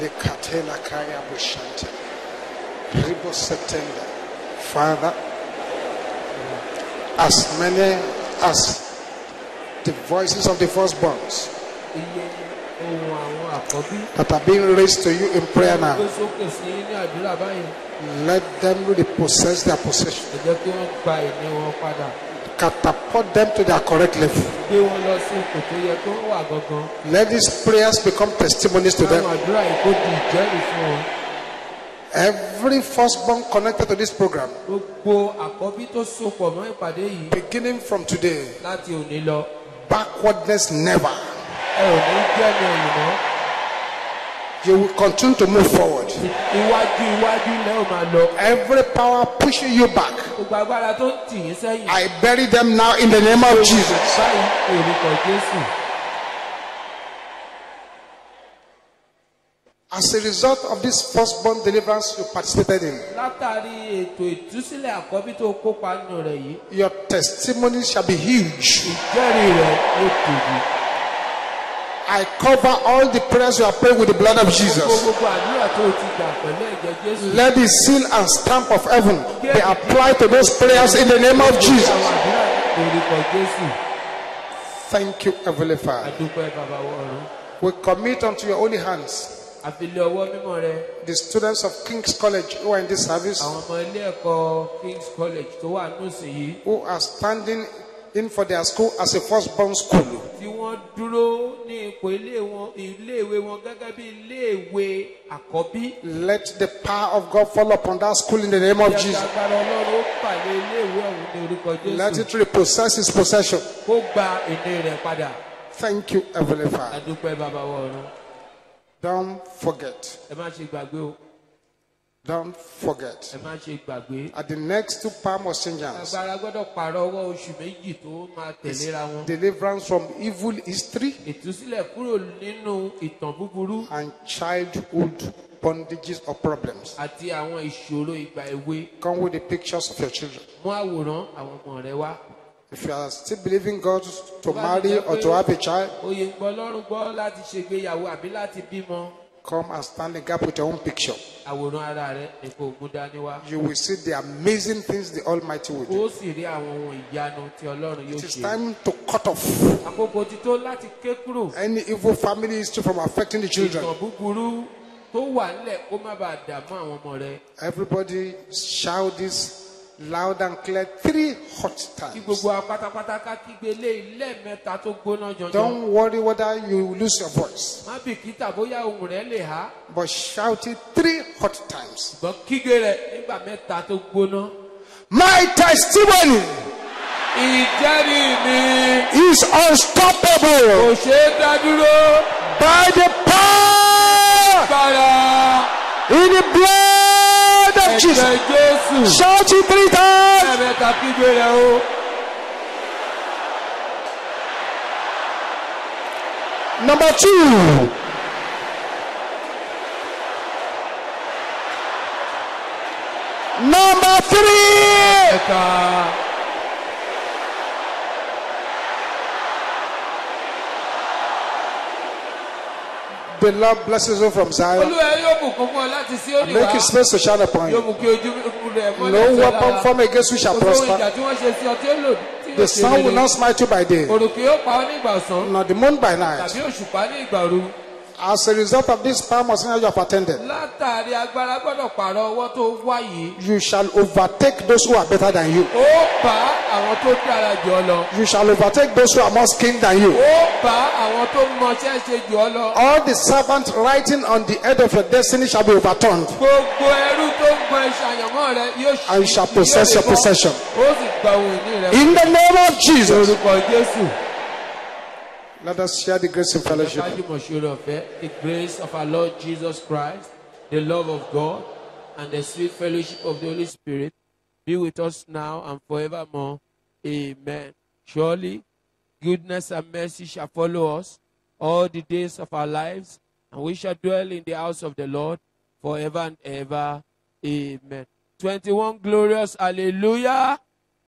Lekatela kaya bushante. Ribo setenda. Father, as many as the voices of the firstborns Iye ohun àwọn àkọ́bí that are being raised to you in prayer now, gbé sókè sí ní àdúrà báyìí. let them repossess their possession. Ẹ jẹ́ kí wọ́n gba ìní wọn padà. Catapult them to their correct level. Gbé wọn lọ sí ipò tó yẹ kó wà gangan. Let these prayers become testimonies to them. Àwọn àdúrà yìí kó di ìjẹ́rìí fún wọn. Every firstborn connected to this program, Gbogbo àkọ́bí tó sopọ̀ mọ́ ìpàdé yìí beginning from today, láti òní lọ. backwardness never. Ẹ ò ní jẹ́ ní ẹ̀yìn mọ́. You will continue to move forward. Iwájú lẹ́ ò máa lọ. Every power pushing you back, Gbogbo agbára tó ń tì yín sẹ́yìn. I bury them now in the name of Jesus. Báyìí orúkọ Jésù. As a result of this firstborn deliverance you participated in, Látàrí ètò ìtúsílẹ̀ àkọ́bí tó kópa nínú rẹ̀ yìí, your testimony shall be huge. ìjẹ́rìí rẹ̀ yóò tóbi. I cover all the prayers you have prayed with the blood of Jesus. Gbogbo àdúrà tó ti gbà pẹ̀lú ẹ̀jẹ̀ Jésù. Let the seal and stamp of heaven be applied to those prayers in the name of Jesus. Àwọn àdúrà orúkọ Jésù. Thank you, Heavenly Father. Adúpẹ́ bàbá wọ̀run. We commit unto your holy hands Àfilẹ̀ ọwọ́ mímọ́ rẹ. the students of King's College who are in this service, Àwọn ọmọ ilé ẹ̀kọ́ King's College tó wà nùsìn yìí. who are standing in for their school as a firstborn school. Tí wọ́n dúró ní ipò iléèwé wọn gẹ́gẹ́ bí iléèwé àkọ́bí. Let the power of God fall upon that school in the name of Yàtọ̀ Jesus. agbára Ọlọ́run ó pàdé iléèwé ọ̀hún ní orúkọ Let Jésù. it repossess its possession. Kó gba ìní rẹ̀ padà. Thank you, Heavenly Father. Adúpẹ́ bàbá wọ̀run. Don't forget. Ẹ má ṣe gbàgbé o. Don't forget. Ẹ má ṣe gbàgbé. At the next two palm exchanges, Agbára gbọ́dọ̀ pààrọ̀ ọwọ́ oṣù méjì tó máa tẹ̀léra wọn. deliverance from evil history Ìtúsílẹ̀ kúrò nínú ìtàn búburú and childhood bondages or problems. àti àwọn ìṣòro ìgbà èwe. Come with the pictures of your children. Mú àwòrán àwọn ọmọ rẹ wá. If you are still believing God to marry or to have a child, Oyè ń gbọ́ lọ́rùn gbọ́ láti ṣègbéyàwó àbí láti bímọ. come and stand in the gap with your own picture. Àwòrán ara rẹ ni kò mú dání wá. You will see the amazing things the Almighty will do. Ó sì rí àwọn ohun ìyanu tí Ọlọ́run yóò It is ṣe. time to cut off Àkókò ti tó láti ké kúrò. any evil family history from affecting the children. Ìtàn búburú tó wà nílẹ̀ kó má bàa dààmú àwọn ọmọ rẹ. Everybody shout this loud and clear 3 hot Kí times. gbogbo wa pátápátá ká kígbe lé lẹ́ẹ̀mẹ́ta tó gbóná jọjọ. Don't worry whether you lose your voice, Má bìkítà bóyá ohùn rẹ lè há. but shout it 3 hot times. Ṣùgbọ́n kígbe rẹ̀ nígbà mẹ́ta tó gbóná. My testimony Ìjẹ́rìí mi is unstoppable kò ṣeé dá dúró. by the power Bàrà in the blood of Jesus. ẹ̀jẹ̀ Jésù. Shout it 3 times. Lẹ́ẹ̀mẹ́ta kígbe rẹ̀ o. Number 2. Number 3. Ẹ̀ka. The Lord blesses you from Zion. Olúwa yóò bùkún fún ọ láti sí òní Make wá. His face to shine upon Yóò you. mú kí ojú rẹ̀ mọ́lẹ̀ No sí ọ weapon lára. formed against you shall Kò sóhun prosper. ìjà tí wọ́n ṣe sí ọ tí ó lò tí yóò The ṣe sun will rere. not smite you by day, Òrùn kì yóò pa ọ́ ní ìgbà ọ̀sán nor the moon by night. tàbí òṣùpá ní ìgbà òru. As a result of this palm of sin you have attended, Látàrí agbára gbọ́dọ̀ pààrọ̀ ọwọ́ tó wá yìí. you shall overtake those who are better than you. Ó bá àwọn tó dára jù ọ lọ. You shall overtake those who are more skilled than you. Ó bá àwọn tó mọṣẹ́ ṣe jù ọ lọ. All the servants writing on the head of your destiny shall be overturned, Gbogbo ẹrú tó ń gbọ́ ìṣàyànmọ́ rẹ yóò ṣe. and you shall possess your possession. Ó sì gba ohun ìní rẹ. In the name of Jesus. Orúkọ Jésù. Let us share the grace and fellowship. The grace of our Lord Jesus Christ, the love of God, and the sweet fellowship of the Holy Spirit be with us now and forevermore. Amen. Surely, goodness and mercy shall follow us all the days of our lives, and we shall dwell in the house of the Lord forever and ever. Amen. 21 glorious hallelujah.